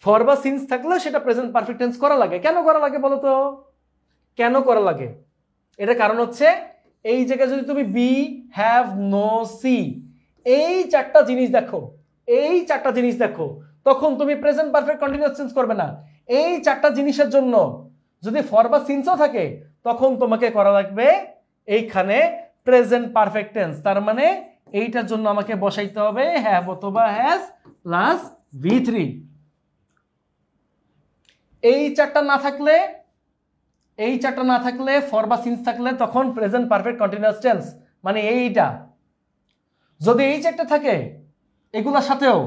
ফর বা সিন্স থাকলে সেটা প্রেজেন্ট পারফেক্ট টেন্স করা লাগে। কেন করা লাগে বলো তো? কেন করা লাগে? এটা কারণ হচ্ছে এই জায়গায় যদি তুমি বি, হ্যাভ, নো, সি এই চারটা জিনিস দেখো, এই চারটা জিনিস দেখো, তখন তুমি প্রেজেন্ট পারফেক্ট কন্টিনিউয়াস টেন্স করবে না। এই চারটা জিনিসের জন্য যদি ফর বা সিন্সও থাকে তখন তোমাকে করা লাগবে এইখানে প্রেজেন্ট পারফেক্ট টেন্স। তার মানে এইটার জন্য আমাকে বসাইতে হবে হ্যাভ অথবা হ্যাজ প্লাস V3। এই চারটা না থাকলে ফর বা সিন্স থাকলে তখন প্রেজেন্ট পারফেক্ট কন্টিনিউয়াস টেন্স, মানে এইটা। যদি এই চারটা থাকে এগুলোর সাথেও,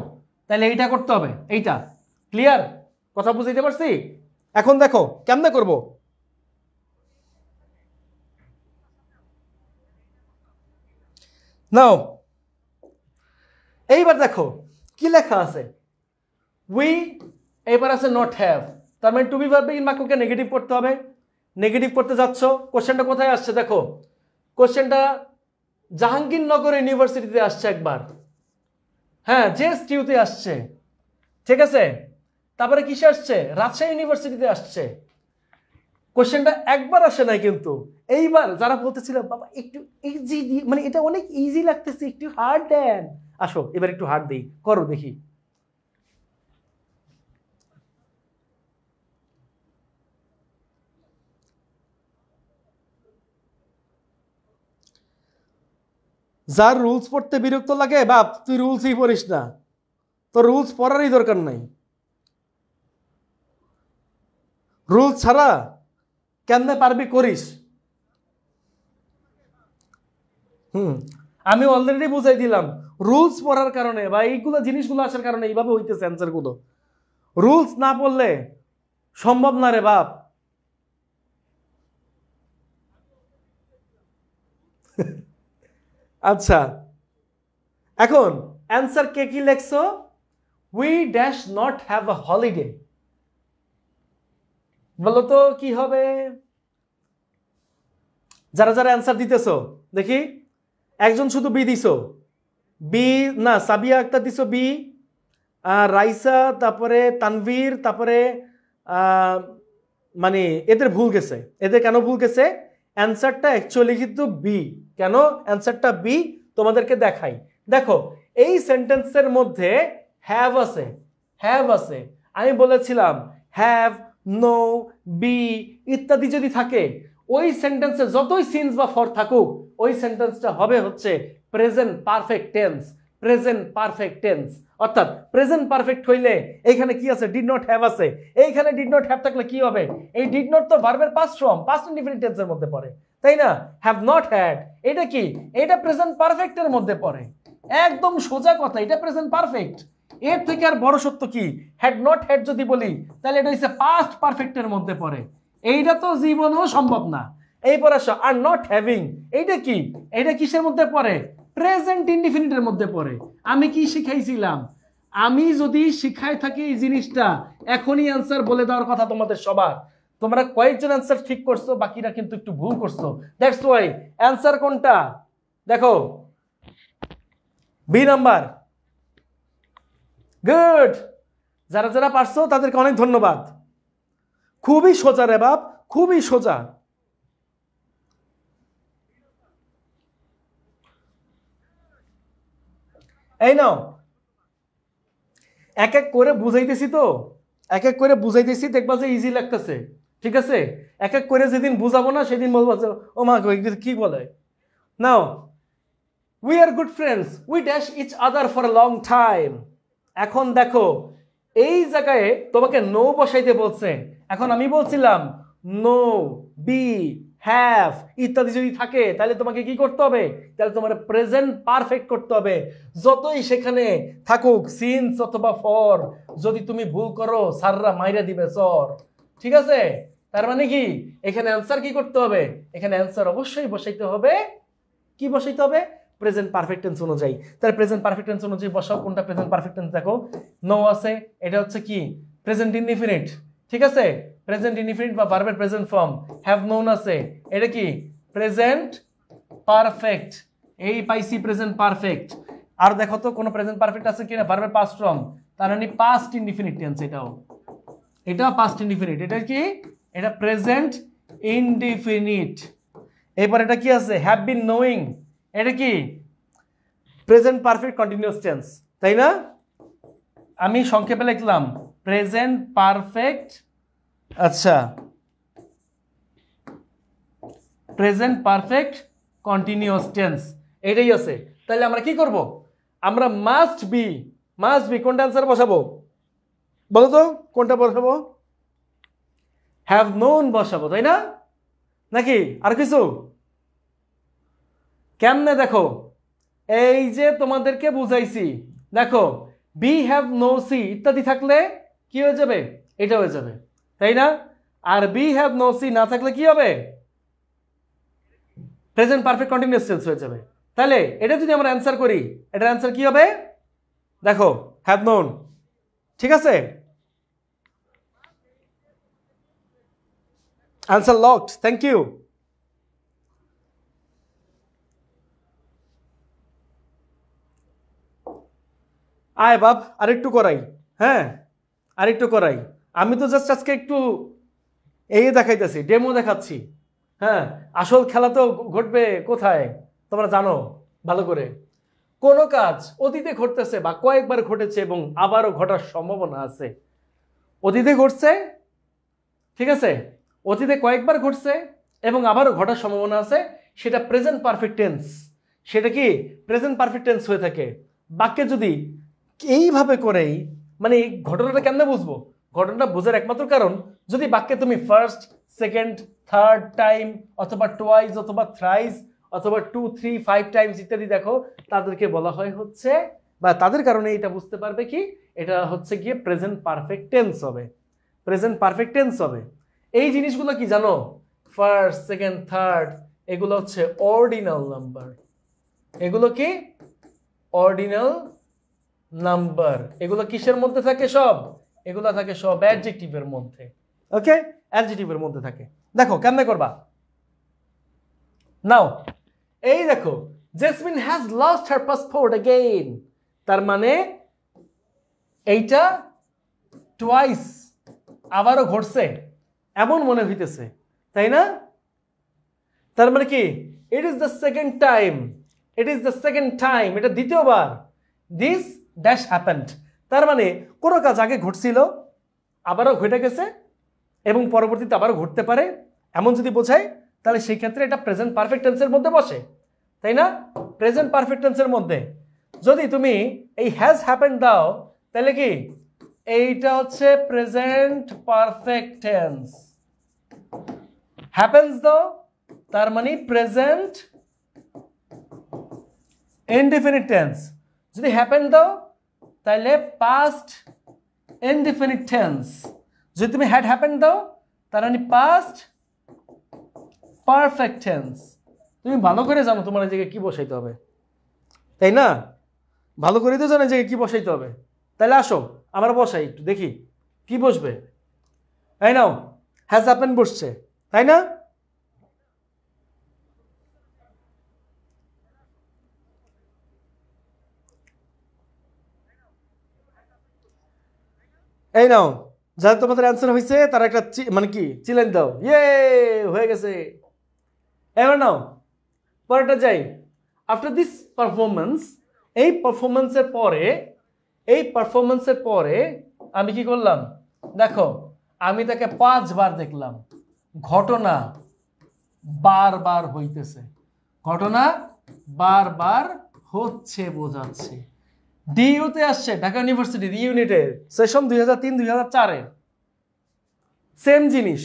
তাহলে এইটা করতে হবে, এইটা। ক্লিয়ার? কথা বুঝাইতে পারছি? এখন দেখো কেমনে করব। নাও এইবার দেখো কি লেখা আছে, উই, এবার আছে নট হ্যাভ, তার মানে টু বি ভার্ব বিগিন বাক্যকে নেগেটিভ করতে হবে। নেগেটিভ করতে যাচ্ছ, কোশ্চেনটা কোথায় আসছে দেখো, কোশ্চেনটা জাহাঙ্গীরনগর ইউনিভার্সিটিতে আসছে একবার, হ্যাঁ JSTU-তে আসছে, ঠিক আছে। তারপরে কিসে আসছে, রাজশাহী ইউনিভার্সিটিতে আসছে। কোশ্চেনটা একবার আসে নাই কিন্তু, এইবার যারা বলতেছিল বাবা একটু ইজি, মানে এটা অনেক ইজি লাগতেছে, একটু হার্ড দেন, আসো এবার একটু হার্ড দেই, করো দেখি। যার রুলস পড়তে বিরক্ত লাগে, বাপ তুই রুলসই পড়িস না, তোর রুলস পড়ারই দরকার নাই। রুলস ছাড়া কেমনে পারবি করিস। আমি অলরেডি বুঝাই দিলাম, রুলস পড়ার কারণে বা এইগুলো জিনিসগুলো আসার কারণে এইভাবে হইতেছে অ্যান্সার গুলো। রুলস না পড়লে সম্ভব না রে বাপ। আচ্ছা এখন অ্যান্সার কে কি লেখছো, we dash not have a holiday, বলো তো কি হবে। যারা যারা অ্যান্সার দিতেছো দেখি, একজন শুধু বি দিছো, বি না সাবিয়া আক্তার দিছো বি, রাইসা, তারপরে তানভীর, তারপরে মানে এদের ভুল গেছে। এদের কেন ভুল গেছে, অ্যান্সারটা অ্যাকচুয়ালি কিন্তু বি। কেন অ্যান্সারটা বি তোমাদেরকে দেখাই, দেখো এই সেন্টেন্সের মধ্যে হ্যাভ আছে, হ্যাভ আছে। আমি বলেছিলাম হ্যাভ, নো, বি ইত্যাদি যদি থাকে ওই সেন্টেন্সে যতই সিন্স বা ফর থাকুক ওই সেন্টেন্সটা হবে হচ্ছে present perfect tense. Present perfect tense অর্থাৎ প্রেজেন্ট পারফেক্ট হইলে এইখানে কি আছে, ডিড নট হ্যাভ আছে। এইখানে ডিড নট হ্যাভ থাকলে কি হবে, এই ডিড নট তো ভার্বের পাস্ট ফর্ম, পাস্ট ইনডিফিনিট টেন্সের মধ্যে পড়ে, তাই না। হ্যাভ নট হ্যাড এটা কি, এটা প্রেজেন্ট পারফেক্টের মধ্যে পড়ে। একদম সোজা কথা, এটা প্রেজেন্ট পারফেক্ট। এর থেকে আর বড় সত্য কি, হ্যাড নট হ্যাড যদি বলি তাহলে এটা হচ্ছে পাস্ট পারফেক্টের মধ্যে পড়ে। এইটা তো জীবনেও সম্ভব না। এইপর আসো আর নট হ্যাভিং, এইটা কি, এইটা কিসের মধ্যে পড়ে, প্রেজেন্ট ইনডিফিনিটের মধ্যে পড়ে। আমি কি শিখাইছিলাম, আমি যদি শিখাই থাকি এই জিনিসটা এখনই অ্যান্সার বলে দেওয়ার কথা তোমাদের সবার। তোমরা কয়েকজন অ্যান্সার ঠিক করছো, বাকিরা কিন্তু একটু ভুল করছো। দ্যাটস ওয়াই অ্যান্সার কোনটা দেখো, বি নাম্বার। গুড, যারা যারা পারছো তাদেরকে অনেক ধন্যবাদ। খুবই সোজা রে বাপ, খুবই সোজা। এই নাও এক এক করে বুঝাইতেছি তো, এক এক করে বুঝাইতেছি, দেখবা যে ইজি লাগতেছে, ঠিক আছে। এক এক করে যেদিন বুঝাবো না সেদিন বলবো যে ও মা কি বলে। Now we are good friends, we dash each other for a long time. এখন দেখো এই জায়গায় তোমাকে নো বসাইতে বলছে। এখন আমি বলছিলাম নো, বি, হ্যাভ ইত্যাদি যদি থাকে তাহলে তোমাকে কি করতে হবে, তাহলে তোমার প্রেজেন্ট পারফেক্ট করতে হবে। যতই সেখানে থাকুক সিন্স অথবা ফর, যদি তুমি ভুল করো সাররা মাইরা দিবে সর, ঠিক আছে। তার মানে কি এখানে অ্যান্সার কি করতে হবে, এখানে অ্যান্সার অবশ্যই বসাইতে হবে, কি বসাইতে হবে, প্রেজেন্ট পারফেক্ট টেন্স অনুযায়ী। তাহলে প্রেজেন্ট পারফেক্ট টেন্স অনুযায়ী বসাও, কোনটা প্রেজেন্ট পারফেক্ট টেন্স দেখো, নো আছে, এটা হচ্ছে কি প্রেজেন্ট ইনডিফিনিট, ঠিক আছে। প্রেজেন্ট ইনডিফিনিট বা ভার্বের প্রেজেন্ট ফর্ম। হ্যাভ নোন আছে, এটা কি প্রেজেন্ট পারফেক্ট, এই পাইছি প্রেজেন্ট পারফেক্ট। আর দেখো তো কোনো প্রেজেন্ট পারফেক্ট আছে কিনা, ভার্বের পাস্ট ফর্ম, তার মানে পাস্ট ইনডিফিনিট টেন্স। এটাও পাস্ট ইনডিফিনিট। এটা কি? এটা প্রেজেন্ট ইনডিফিনিট। এরপর এটা কি আছে? হ্যাভ বিন নোয়িং, এটা কি? প্রেজেন্ট পারফেক্ট কন্টিনিউয়াস টেন্স, তাই না? আমি সংক্ষেপে লিখলাম প্রেজেন্ট পারফেক্ট, আচ্ছা, প্রেজেন্ট পারফেক্ট কন্টিনিউয়াস টেন্স, এটাই আছে। তাহলে আমরা কি করব? আমরা মাস্ট বি কোনটা অ্যান্সার বসাবো বলো তো? কোনটা বসাবো? হ্যাভ নোন বসাবো, তাই না? নাকি আর কিছু? কেমনে দেখো, এই যে তোমাদেরকে বুঝাইছি, দেখো বি হ্যাভ নো সি ইত্যাদি থাকলে কি হয়ে যাবে? এটা হয়ে যাবে, তাই না? আর বি হ্যাভ নো সি না থাকলে কি হবে? প্রেজেন্ট পারফেক্ট কন্টিনিউয়াস টেন্স হয়ে যাবে। তাহলে এটা যদি আমরা অ্যান্সার করি, এটার অ্যান্সার কি হবে? দেখো হ্যাভ নোন, ঠিক আছে? Answer locked, thank you. আয় বাপ, আরেকটু করাই, হ্যাঁ আরেকটু করাই। আমি তো জাস্ট আজকে একটু এই দেখাইতেছি, ডেমো দেখাচ্ছি, হ্যাঁ। আসল খেলা তো ঘটবে কোথায় তোমরা জানো ভালো করে। কোনো কাজ অতীতে ঘটতেছে বা কয়েকবার ঘটেছে এবং আবারও ঘটার সম্ভাবনা আছে। অতীতে ঘটছে, ঠিক আছে, অতীতে কয়েকবার ঘটছে এবং আবারও ঘটার সম্ভাবনা আছে, সেটা প্রেজেন্ট পারফেক্ট টেন্স। সেটা কি? প্রেজেন্ট পারফেক্ট টেন্স হয়ে থাকে। বাক্যে যদি এইভাবে করেই, মানে এই ঘটনাটা কেমনে বুঝবো? ঘটনাটা বোঝার একমাত্র কারণ, যদি বাক্যে তুমি ফার্স্ট, সেকেন্ড, থার্ড টাইম অথবা টোয়াইস অথবা থ্রাইস অথবা 2, 3, 5 টাইমস ইত্যাদি দেখো, তাদেরকে বলা হয় হচ্ছে, বা তাদের কারণে এটা বুঝতে পারবে কি এটা হচ্ছে গিয়ে প্রেজেন্ট পারফেক্ট টেন্স হবে, প্রেজেন্ট পারফেক্ট টেন্স হবে। এই জিনিসগুলো কি জানো? ফার্স্ট, সেকেন্ড, থার্ড, এগুলো হচ্ছে অর্ডিনাল নাম্বার। এগুলো কি? Ordinal number. এগুলো কিসের মধ্যে থাকে? সব এগুলো থাকে সব অ্যাডজেক্টিভের মধ্যে। ওকে, অ্যাডজেক্টিভের মধ্যে থাকে। দেখো কেমনে করবা নাও। এই দেখো, jasmine has lost her passport again, তার মানে এইটা টুয়াইস, আবারও ঘটছে এমন মনে হইতেছে, তাই না? তার মানে কি? It is the second time, it is the second time, এটা দ্বিতীয়বার। দিস ড্যাশ হ্যাপেন্ড, তার মানে কোনো কাজ আগে ঘটছিল, আবারও ঘটে গেছে এবং পরবর্তীতে আবারও ঘটতে পারে, এমন যদি বোঝায় তাহলে সেই ক্ষেত্রে এটা প্রেজেন্ট পারফেক্ট টেন্সের মধ্যে বসে, তাই না? প্রেজেন্ট পারফেক্ট টেন্সের মধ্যে যদি তুমি এই হ্যাজ হ্যাপেন্ড দাও, তাহলে কি এইটা হচ্ছে প্রেজেন্ট পারফেক্ট টেন্স। হ্যাপেন্স দাও, তার মানে প্রেজেন্ট ইনডিফিনিট টেন্স। যদি হ্যাপেন দাও তাহলে পাস্ট ইনডিফিনিট টেন্স। যদি তুমি হ্যাড হ্যাপেন দাও তার মানে পাস্ট পারফেক্ট টেন্স। তুমি ভালো করে জানো তোমার এই জায়গায় কি বসাইতে হবে, তাই না? ভালো করে তো জানো এই জায়গায় কি বসাইতে হবে। তাহলে আসো আমরা বসাই, একটু দেখি কি বসবে। তাই নাও, হ্যাজ হ্যাপেন বসছে, তাই না? এই নাও, যারা তোমাদের অ্যান্সার হয়েছে তারা একটা মানে কি চিলেন দাও, ইয়ে হয়ে গেছে। এবার নাও পরেরটা যাই। আফটার দিস পারফরমেন্স, এই পারফরমেন্সের পরে আমি কি করলাম? দেখো আমি তাকে 5 বার দেখলাম। ঘটনা বারবার হইতেছে, ঘটনা বারবার হচ্ছে বোঝাচ্ছে। ডিইউতে আসছে, ঢাকা ইউনিভার্সিটি ইউনিটের সেশন 2003-2004-এর সেম জিনিস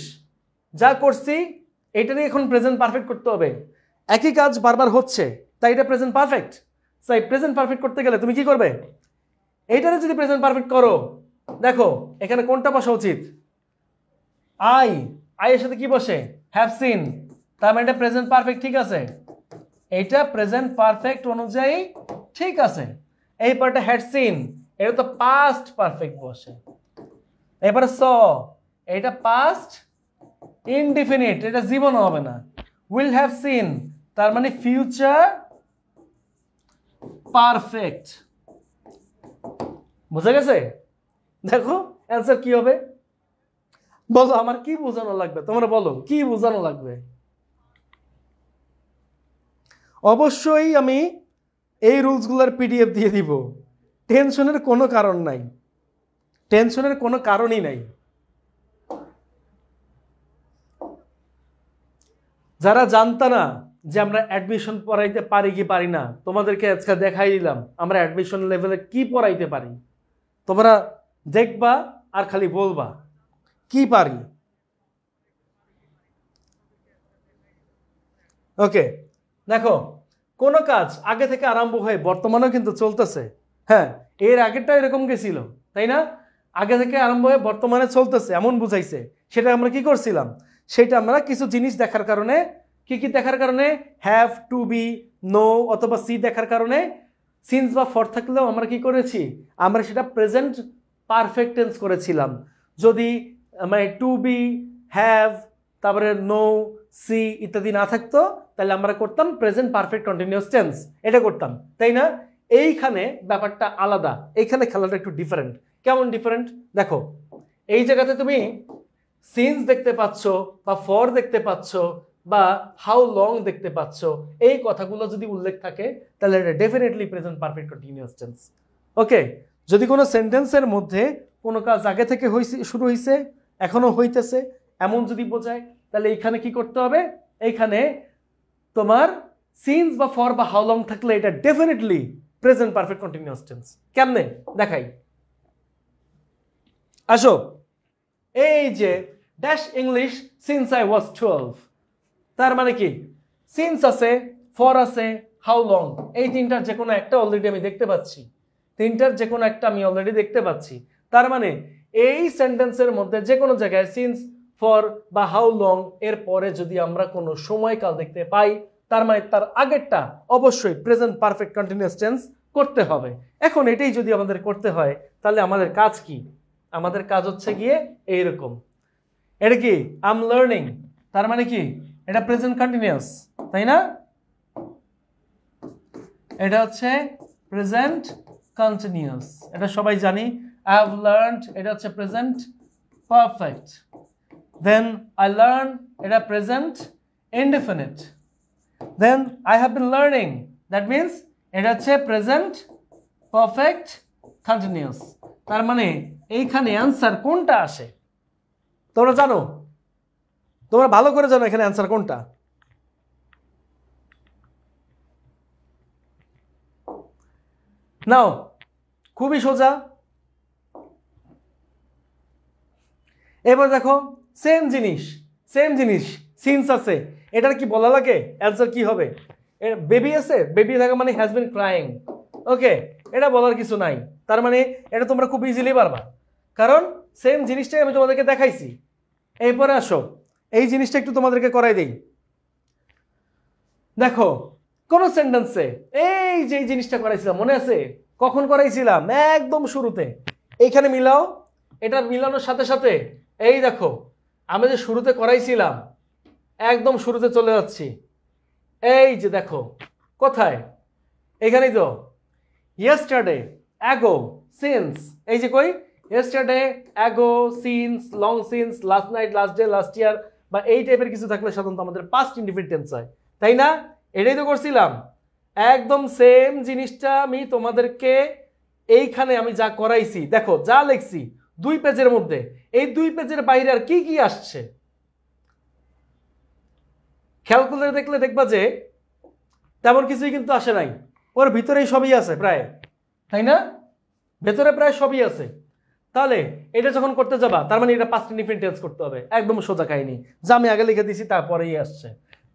যা করছি এটারই এখন প্রেজেন্ট পারফেক্ট করতে হবে। একই কাজ বারবার হচ্ছে, তাই এটা প্রেজেন্ট পারফেক্ট। তাই প্রেজেন্ট পারফেক্ট করতে গেলে তুমি কি করবে? এইটারে যদি প্রেজেন্ট পারফেক্ট করো, দেখো এখানে কোনটা বসা উচিত? আই এর সাথে কি বসে? হ্যাভ সিন, তার মানে এটা প্রেজেন্ট পারফেক্ট, ঠিক আছে? এইটা প্রেজেন্ট পারফেক্ট অনুযায়ী ঠিক আছে। এই পার্টটা হ্যাড সিন, এটা তো পাস্ট পারফেক্ট বসে। এবারে স, এটা পাস্ট ইনডিফিনিট, এটা জীবনও হবে না। উইল হ্যাভ সিন, তার মানে ফিউচার পারফেক্ট। বুঝা গেছে? দেখো অ্যান্সার কি হবে, বলো আমার কি বোঝানো লাগবে, তোমরা বলো কি বোঝানো লাগবে। অবশ্যই আমি এই রুলসগুলোর পিডিএফ দিয়ে দিব, টেনশনের কোনো কারণ নাই, টেনশনের কোনো কারণই নাই। যারা জানতা না যে আমরা অ্যাডমিশন পড়াইতে পারি কি পারি না, তোমাদেরকে আজকে দেখাই দিলাম আমরা অ্যাডমিশন লেভেলে কি পড়াইতে পারি। তোমরা দেখবা আর খালি বলবা কি পারি। ওকে, দেখো কোনো কাজ আগে থেকে আরম্ভ হয়ে বর্তমানেও কিন্তু চলতেছে। হ্যাঁ, এর আগেরটা এরকম গেছিল, তাই না? আগে থেকে আরম্ভ হয়ে বর্তমানে চলতেছে এমন বুঝাইছে। সেটা আমরা কি করছিলাম, সেটা আমরা কিছু জিনিস দেখার কারণে, কি কি দেখার কারণে, হ্যাভ, টু বি, নো অথবা সি দেখার কারণে সিন্স বা ফর থাকলেও আমরা কি করেছি, আমরা সেটা প্রেজেন্ট পারফেক্ট টেন্স করেছিলাম। যদি মানে টু বি, হ্যাভ, তারপরে নো, সি ইত্যাদি না থাকতো তাহলে আমরা করতাম প্রেজেন্ট পারফেক্ট কন্টিনিউয়াস টেন্স, এটা করতাম, তাই না? এইখানে ব্যাপারটা আলাদা, এইখানে খেলাটা একটু ডিফারেন্ট। কেমন ডিফারেন্ট দেখো, এই জায়গাতে তুমি সিন্স দেখতে পাচ্ছ বা ফর দেখতে পাচ্ছ বা হাউ লং দেখতে পাচ্ছ, এই কথাগুলো যদি উল্লেখ থাকে তাহলে এটা definitely present perfect continuous tense. Okay, যদি কোনো সেন্টেন্সের মধ্যে কোনো কাজ আগে থেকে শুরু হয়েছে এখনো হইতেছে এমন যদি বোঝায়, তাহলে এইখানে কি করতে হবে, এইখানে তোমার সিন্স বা ফর বা হাউ লং থাকলে এটা definitely present perfect continuous tense. কেমনে দেখাই, আসো। এই যে dash English since I was 12, তার মানে কি সিন্স আছে, ফর আছে, হাউ লং, এই তিনটার যে কোনো একটা অলরেডি আমি দেখতে পাচ্ছি, তিনটার যে কোনো একটা আমি অলরেডি দেখতে পাচ্ছি। তার মানে এই সেন্টেন্সের মধ্যে যে কোনো জায়গায় সিন্স, ফর বা হাউ লং এর পরে যদি আমরা কোনো সময়কাল দেখতে পাই, তার মানে তার আগেরটা অবশ্যই প্রেজেন্ট পারফেক্ট কন্টিনিউয়াস টেন্স করতে হবে। এখন এটাই যদি আমাদের করতে হয় তাহলে আমাদের কাজ কি, আমাদের কাজ হচ্ছে গিয়ে এইরকম। এটা কি আই এম লার্নিং, তার মানে কি এটা প্রেজেন্ট কন্টিনিউয়াস, তাই না? এটা হচ্ছে প্রেজেন্ট কন্টিনিউয়াস, এটা সবাই জানি। আই হ্যাভ লার্নড, এটা হচ্ছে present perfect. Then I learn, এটা present indefinite. Then I have been learning, that means এটা হচ্ছে প্রেজেন্ট পারফেক্ট কন্টিনিউয়াস। তার মানে এইখানে অ্যান্সার কোনটা আসে তোমরা জানো, তোমরা ভালো করে জানো এখানে অ্যান্সার কোনটা। নাও খুবই সোজা। এবার দেখো সেম জিনিস, সেম জিনিস, সিন্স আছে, এটার কি বলা লাগে, অ্যান্সার কি হবে? বেবি আছে, বেবি থাকা মানে হ্যাজ বিন ক্রাইং। ওকে, এটা বলার কিছু নাই, তার মানে এটা তোমরা খুব ইজিলি পারবা, কারণ সেম জিনিসটাই আমি তোমাদেরকে দেখাইছি। এরপরে আসো এই জিনিসটা একটু তোমাদেরকে করাই দেই। দেখো কোন সেন্টেন্সে এই যে জিনিসটা করাইছিলাম মনে আছে, কখন করাইছিলাম, একদম শুরুতে। এইখানে মিলাও, এটা মিলানোর সাথে সাথে এই দেখো আমি যে শুরুতে করাইছিলাম, একদম শুরুতে চলে যাচ্ছি। এই যে দেখো কোথায়, এখানেই তো yesterday, ago, since, এই যে কই yesterday, ago, since, long since, last night, last day, last year বা এই টাইপের কিছু থাকলে সাধারণত আমাদের পাস্ট ইনডিফিনিট টেন্স হয়, তাই না? এটাই তো করছিলাম, একদম সেম জিনিসটা আমি তোমাদেরকে এইখানে আমি যা করাইছি, দেখো যা লিখছি 2 পেজের মধ্যে, এই 2 পেজের বাইরে আর কি কি আসছে খেয়াল করে দেখলে দেখবা যে তেমন কিছুই কিন্তু আসে নাই, ওর ভিতরেই সবই আছে প্রায়, তাই না? ভেতরে প্রায় সবই আছে। তাহলে এটা যখন করতে যাবা তার মানে এটা পাস্ট ইনডিফিনিট টেন্স করতে হবে, একদম সোজা কাহিনী, যা আমি আগে লিখে দিয়েছি তারপরেই আসছে।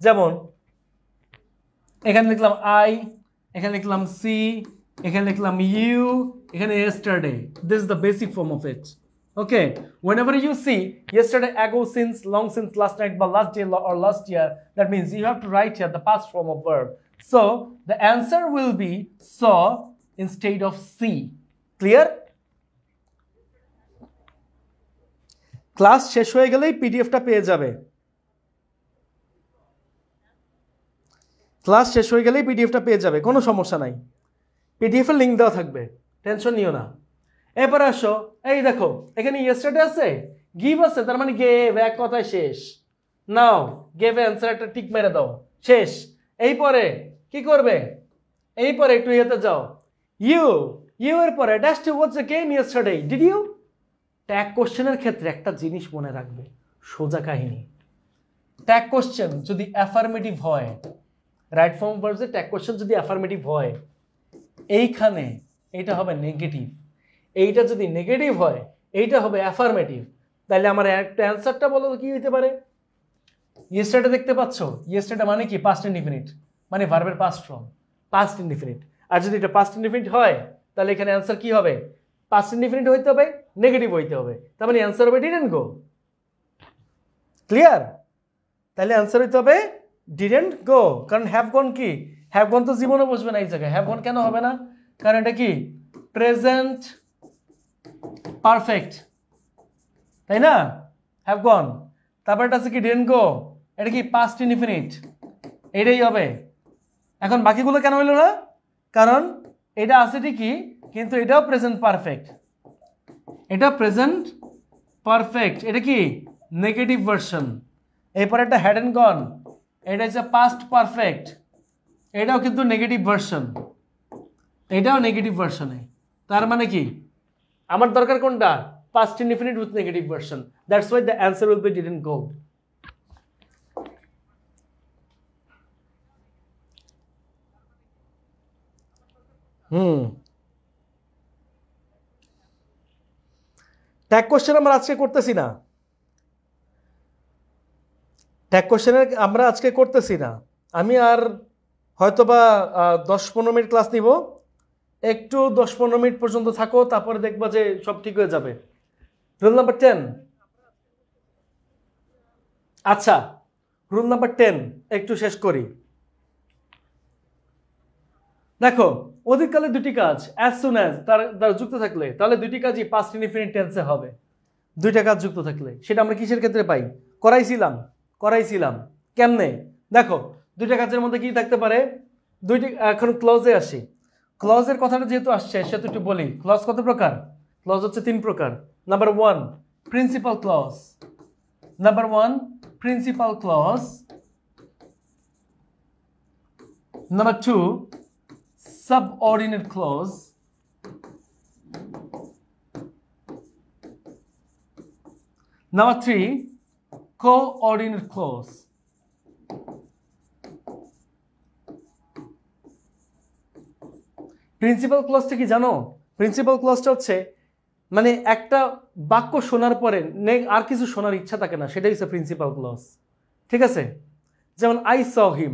যেমন এখানে লিখলাম আই, এখানে লিখলাম সি, এখানে লিখলাম ইউ, এখানে yesterday, this is the basic form of it. Okay, whenever you see yesterday, ago, since, long since, last night বা last day or last year, that means you have to write here the past form of verb. So the answer will be saw instead of see. Clear? Class শেষ হয়ে গেলেই পিডিএফটা পেয়ে যাবে, class শেষ হয়ে গেলেই পিডিএফটা পেয়ে যাবে, কোনো সমস্যা নাই। পিডিএফ এর লিংক দেওয়া থাকবে, টেনশন নিও না। এরপরে আসো, এই দেখো এখানে ইয়েস্টারডে আছে, গিভ আছে, তার মানে গেভ, এক কথায় শেষ। নাও গেভ অ্যান্সার একটা টিক মেরে দাও, শেষ। এই পরে কি করবে, এই পরে একটু ইয়েতে যাও, ইউ, ইউ এর পরে dash to was the game yesterday, did you? Tag কোশ্চেনের ক্ষেত্রে একটা জিনিস মনে রাখবে, সোজা কাহিনী। ট্যাগ কোশ্চেন যদি অ্যাফার্মেটিভ হয়, রাইট ফর্ম ভার্বসে ট্যাগ কোশ্চেন যদি অ্যাফার্মেটিভ হয়, এইখানে এইটা হবে নেগেটিভ, এইটা যদি নেগেটিভ হয় এইটা হবে অ্যাফার্মেটিভ, তাহলে আমার একটা অ্যান্সারটা বলো কি হইতে পারে? ইয়েস্টারডে দেখতে পাচ্ছ, ইয়েস্টারডে মানে কি? পাস্ট ইনডিফিনিট, মানে ভার্বের পাস্ট ফর্ম, পাস্ট ইনডিফিনিট। আর যদি এটা পাস্ট ইনডিফিনিট হয় তাহলে এখানে অ্যান্সার কি হবে? পাস্ট ইনডিফিনিট হইতে হবে, নেগেটিভ হইতে হবে, তার মানে অ্যান্সার হবে ডিডন্ট গো। ক্লিয়ার? তাহলে অ্যান্সার হইতে হবে ডিডন্ট গো, কারণ হ্যাভ গন কি? হ্যাভ গন তো জীবনে বসবে না এই জায়গায়। হ্যাভ গন কেন হবে না? কারণ এটা কি? প্রেজেন্ট পারফেক্ট, তাই না? হ্যাভ গন, তারপর এটা আছে কি? ডিডন্ট গো, এটা কি? পাস্ট ইনডিফিনিট, এটাই হবে। এখন বাকিগুলো কেন হইল না? কারণ এটা আছে ঠিকই, কিন্তু এটাও প্রেজেন্ট পারফেক্ট, এটা প্রেজেন্ট পারফেক্ট, এটা কি? Negative version. এরপরে একটা হ্যাড এন্ড গন, এটা হচ্ছে পাস্ট পারফেক্ট, এটাও কিন্তু নেগেটিভ ভার্সন, এটাও নেগেটিভ ভার্সনে। তার মানে কি আমার দরকার কোনটা? Past indefinite with negative version. That's why the answer will B didn't go. Tag question আমরা আজকে করতেছি না, ট্যাগ কোশ্চেনের আমরা আজকে করতেছি না। আমি আর হয়তোবা 10-15 মিনিট ক্লাস নিব, একটু 10-15 মিনিট পর্যন্ত থাকো, তারপরে দেখবা যে সব ঠিক হয়ে যাবে। Rule number 10। আচ্ছা, রুল নাম্বার 10 একটু শেষ করি। দেখো, অধিককালে দুটি কাজ অ্যাজ সুন অ্যাজ তার দ্বারা যুক্ত থাকলে, তাহলে দুটি কাজই পাস্ট ইনডিফিনিট টেন্সে হবে। দুইটা কাজ যুক্ত থাকলে সেটা আমরা কিসের ক্ষেত্রে পাই? করাইছিলাম, করাইছিলাম। কেমনে? দেখো, দুইটা কাজের মধ্যে কি থাকতে পারে? দুইটি। এখন ক্লজে আসি। ক্লজের কথাটা যেহেতু আসছে সেহেতু একটু বলি, ক্লজ কত প্রকার? ক্লজ হচ্ছে 3 প্রকার। Number 1 principal clause, number 1 principal clause, number 2 subordinate clause, number 3 coordinate clause। Principal ক্লজটা কি জানো? প্রিন্সিপাল ক্লজটা হচ্ছে মানে একটা বাক্য শোনার পরে আর কিছু শোনার ইচ্ছা থাকে না, সেটাই হচ্ছে প্রিন্সিপাল ক্লজ। ঠিক আছে? যেমন আই স হিম,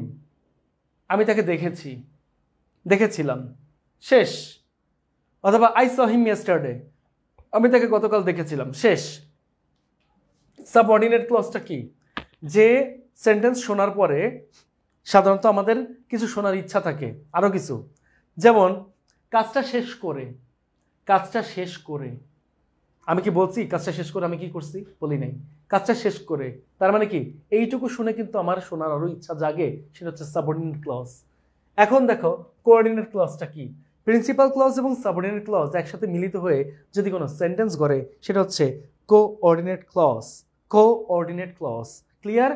আমি তাকে দেখেছি, দেখেছিলাম, শেষ। অথবা আই স হিম ইয়েস্টারডে, আমি তাকে গতকাল দেখেছিলাম, শেষ। সাবঅর্ডিনেট ক্লজটা কি? যে সেন্টেন্স শোনার পরে সাধারণত আমাদের কিছু শোনার ইচ্ছা থাকে, আরও কিছু। যেমন কাজটা শেষ করে, কাজটা শেষ করে, আমি কি বলছি কাজটা শেষ করে? আমি কি করছি? বলি নাই। কাজটা শেষ করে, তার মানে কি এইটুকু শুনে কিন্তু আমার শোনার আরও ইচ্ছা জাগে, সেটা হচ্ছে সাবঅর্ডিনেট ক্লজ। এখন দেখো কোঅর্ডিনেট ক্লজটা কি? প্রিন্সিপাল ক্লজ এবং সাবঅর্ডিনেট ক্লজ একসাথে মিলিত হয়ে যদি কোনো সেন্টেন্স গড়ে, সেটা হচ্ছে coordinate clause, coordinate clause. Clear?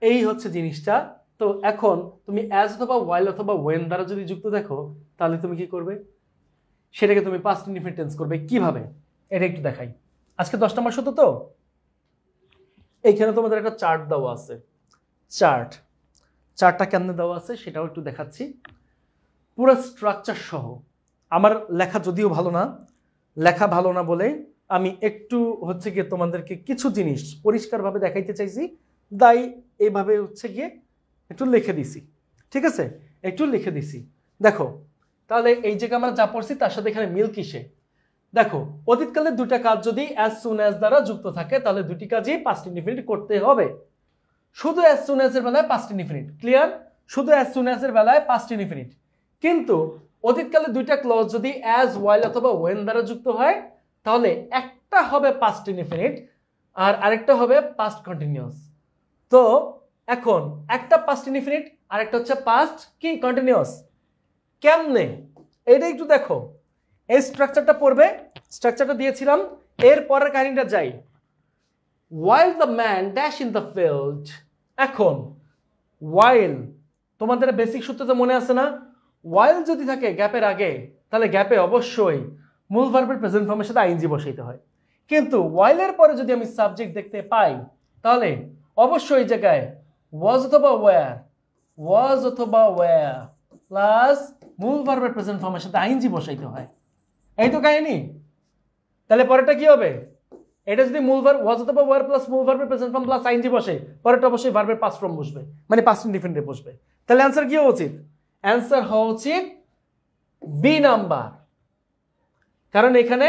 এই হচ্ছে জিনিসটা। তো এখন তুমি অ্যাজ অথবা ওয়াইল অথবা ওয়েন দ্বারা যদি যুক্ত দেখো, তাহলে তুমি কি করবে? সেটাকে তুমি পাস্ট ইনডিফিনিট টেন্স করবে। কিভাবে এটা একটু দেখাই। আজকে 10 নম্বর সূত্র তো, এইখানে তোমাদের একটা চার্ট দেওয়া আছে। চার্টটা কেমনে দেওয়া আছে সেটাও একটু দেখাচ্ছি, পুরো স্ট্রাকচার সহ। আমার লেখা যদিও ভালো না, লেখা ভালো না বলে আমি একটু হচ্ছে গিয়ে তোমাদেরকে কিছু জিনিস পরিষ্কারভাবে দেখাইতে চাইছি, তাই এইভাবে হচ্ছে গিয়ে একটু লিখে দিছি। ঠিক আছে? একটু লিখে দিছি। দেখো, তাহলে এই জায়গায় আমরা যা পড়ছি তার সাথে এখানে মিল কিসে? দেখো, অতীতকালে দুটা কাজ যদি অ্যাজ সুন অ্যাজ দ্বারা যুক্ত থাকে, তাহলে দুটি কাজই পাস্ট ইনডিফিনিট করতে হবে। শুধু অ্যাজ সুন অ্যাজ এর বেলায় পাস্ট ইনডিফিনিট। ক্লিয়ার? শুধু অ্যাজ সুন অ্যাজ এর বেলায় পাস্ট ইনডিফিনিট। কিন্তু অতীতকালে দুইটা ক্লজ যদি অ্যাজ, ওয়াইল অথবা ওয়েন দ্বারা যুক্ত হয়, তাহলে একটা হবে পাস্ট ইনডিফিনিট আর আরেকটা হবে পাস্ট কন্টিনিউয়াস। তো এখন একটা পাস্ট ইনডিফিনিট আর একটা হচ্ছে পাস্ট কি কন্টিনিউয়াস। কেমনে এটা একটু দেখো। এই স্ট্রাকচারটা পড়বে, স্ট্রাকচারটা দিয়েছিলাম। এর পরের কাহিনীটা যাই। while the man dash in the field, এখন while তোমাদের বেসিক সূত্র তো মনে আছে না? while যদি থাকে গ্যাপের আগে, তাহলে গ্যাপে অবশ্যই মূল ভার্বের প্রেজেন্ট ফর্মের সাথে আইএনজি বসাইতে হয়। কিন্তু while এর পরে যদি আমি সাবজেক্ট দেখতে পাই, তাহলে অবশ্যই এই জায়গায় was অথবা were প্লাস মূল ভার্বের প্রেজেন্ট ফর্মের সাথে আইএনজি বসাইতে হয়। এই তো কাহিনী। তাহলে পরেরটা কি হবে? এটা যদি মূল ভার্ব was অথবা were প্লাস মূল ভার্বের প্রেজেন্ট ফর্ম প্লাস আইএনজি বসে, পরেরটা অবশ্যই ভার্বের পাস্ট ফর্ম বসবে, মানে পাস্ট ইনডিফিনিটিভ বসবে। তাহলে অ্যানসার কি হওয়া উচিত? অ্যানসার হওয়া উচিত বি নাম্বার। কারণ এখানে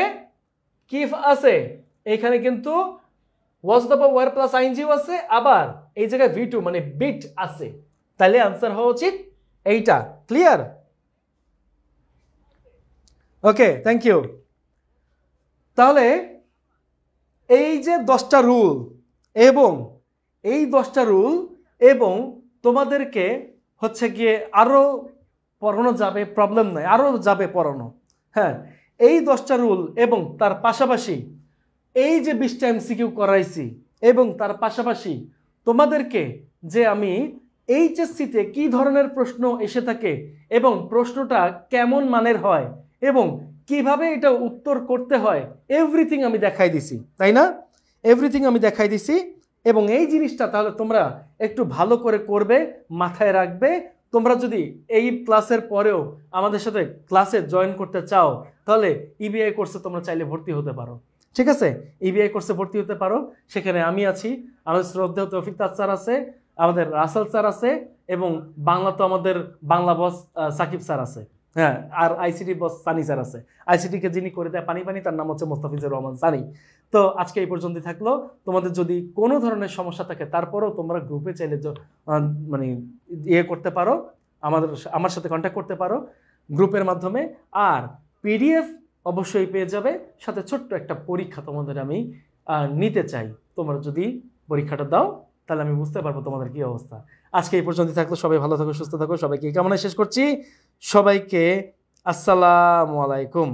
কি আছে? এখানে কিন্তু was অথবা were প্লাস আইএনজি আছে, আবার এই জায়গায় V2 মানে বিট আছে। তাহলে অ্যানসার হওয়া উচিত এইটা। ক্লিয়ার? Okay, thank you. তাহলে এই যে 10টা রুল এবং তোমাদেরকে হচ্ছে গিয়ে আরো পড়ানো যাবে, প্রবলেম নাই, আরো যাবে পড়ানো। হ্যাঁ, এই 10টা রুল এবং তার পাশাপাশি এই যে 20টা এমসিকিউ করাইছি, এবং তার পাশাপাশি তোমাদেরকে যে আমি এইচএসসিতে কি ধরনের প্রশ্ন এসে থাকে এবং প্রশ্নটা কেমন মানের হয় এবং কিভাবে এটা উত্তর করতে হয়, এভরিথিং আমি দেখাই দিছি, তাই না? এভরিথিং আমি দেখাই দিছি। এবং এই জিনিসটা তাহলে তোমরা একটু ভালো করে করবে, মাথায় রাখবে। তোমরা যদি এই ক্লাসের পরেও আমাদের সাথে ক্লাসে জয়েন করতে চাও, তাহলে ইবিআই কোর্সে তোমরা চাইলে ভর্তি হতে পারো। ঠিক আছে, ইবিআই কোর্সে ভর্তি হতে পারো। সেখানে আমি আছি, আমাদের শ্রদ্ধেয় তৌফিক তাজ স্যার আছে, আমাদের রাসেল স্যার আছে, এবং বাংলা তো আমাদের বাংলা বস সাকিব স্যার আছে। হ্যাঁ, আর আইসিটি বস সানি স্যার আছে। আইসিটিকে যিনি করে দেয় পানি পানি, তার নাম হচ্ছে মোস্তাফিজুর রহমান সানি। তো আজকে এই পর্যন্তই থাকলো। তোমাদের যদি কোনো ধরনের সমস্যা থাকে, তারপরেও তোমরা গ্রুপে চাইলে মানে ইয়ে করতে পারো, আমার সাথে কন্ট্যাক্ট করতে পারো গ্রুপের মাধ্যমে। আর পিডিএফ অবশ্যই পেয়ে যাবে, সাথে ছোট্ট একটা পরীক্ষা তোমাদের আমি নিতে চাই। তোমরা যদি পরীক্ষাটা দাও, তাহলে আমি বুঝতে পারবো তোমাদের কি অবস্থা। আজকে এই পর্যন্তই থাকলো। সবাই ভালো থাকো, সুস্থ থাকো। সবাইকে এই কামনায় শেষ করছি। সবাইকে আসসালামু আলাইকুম।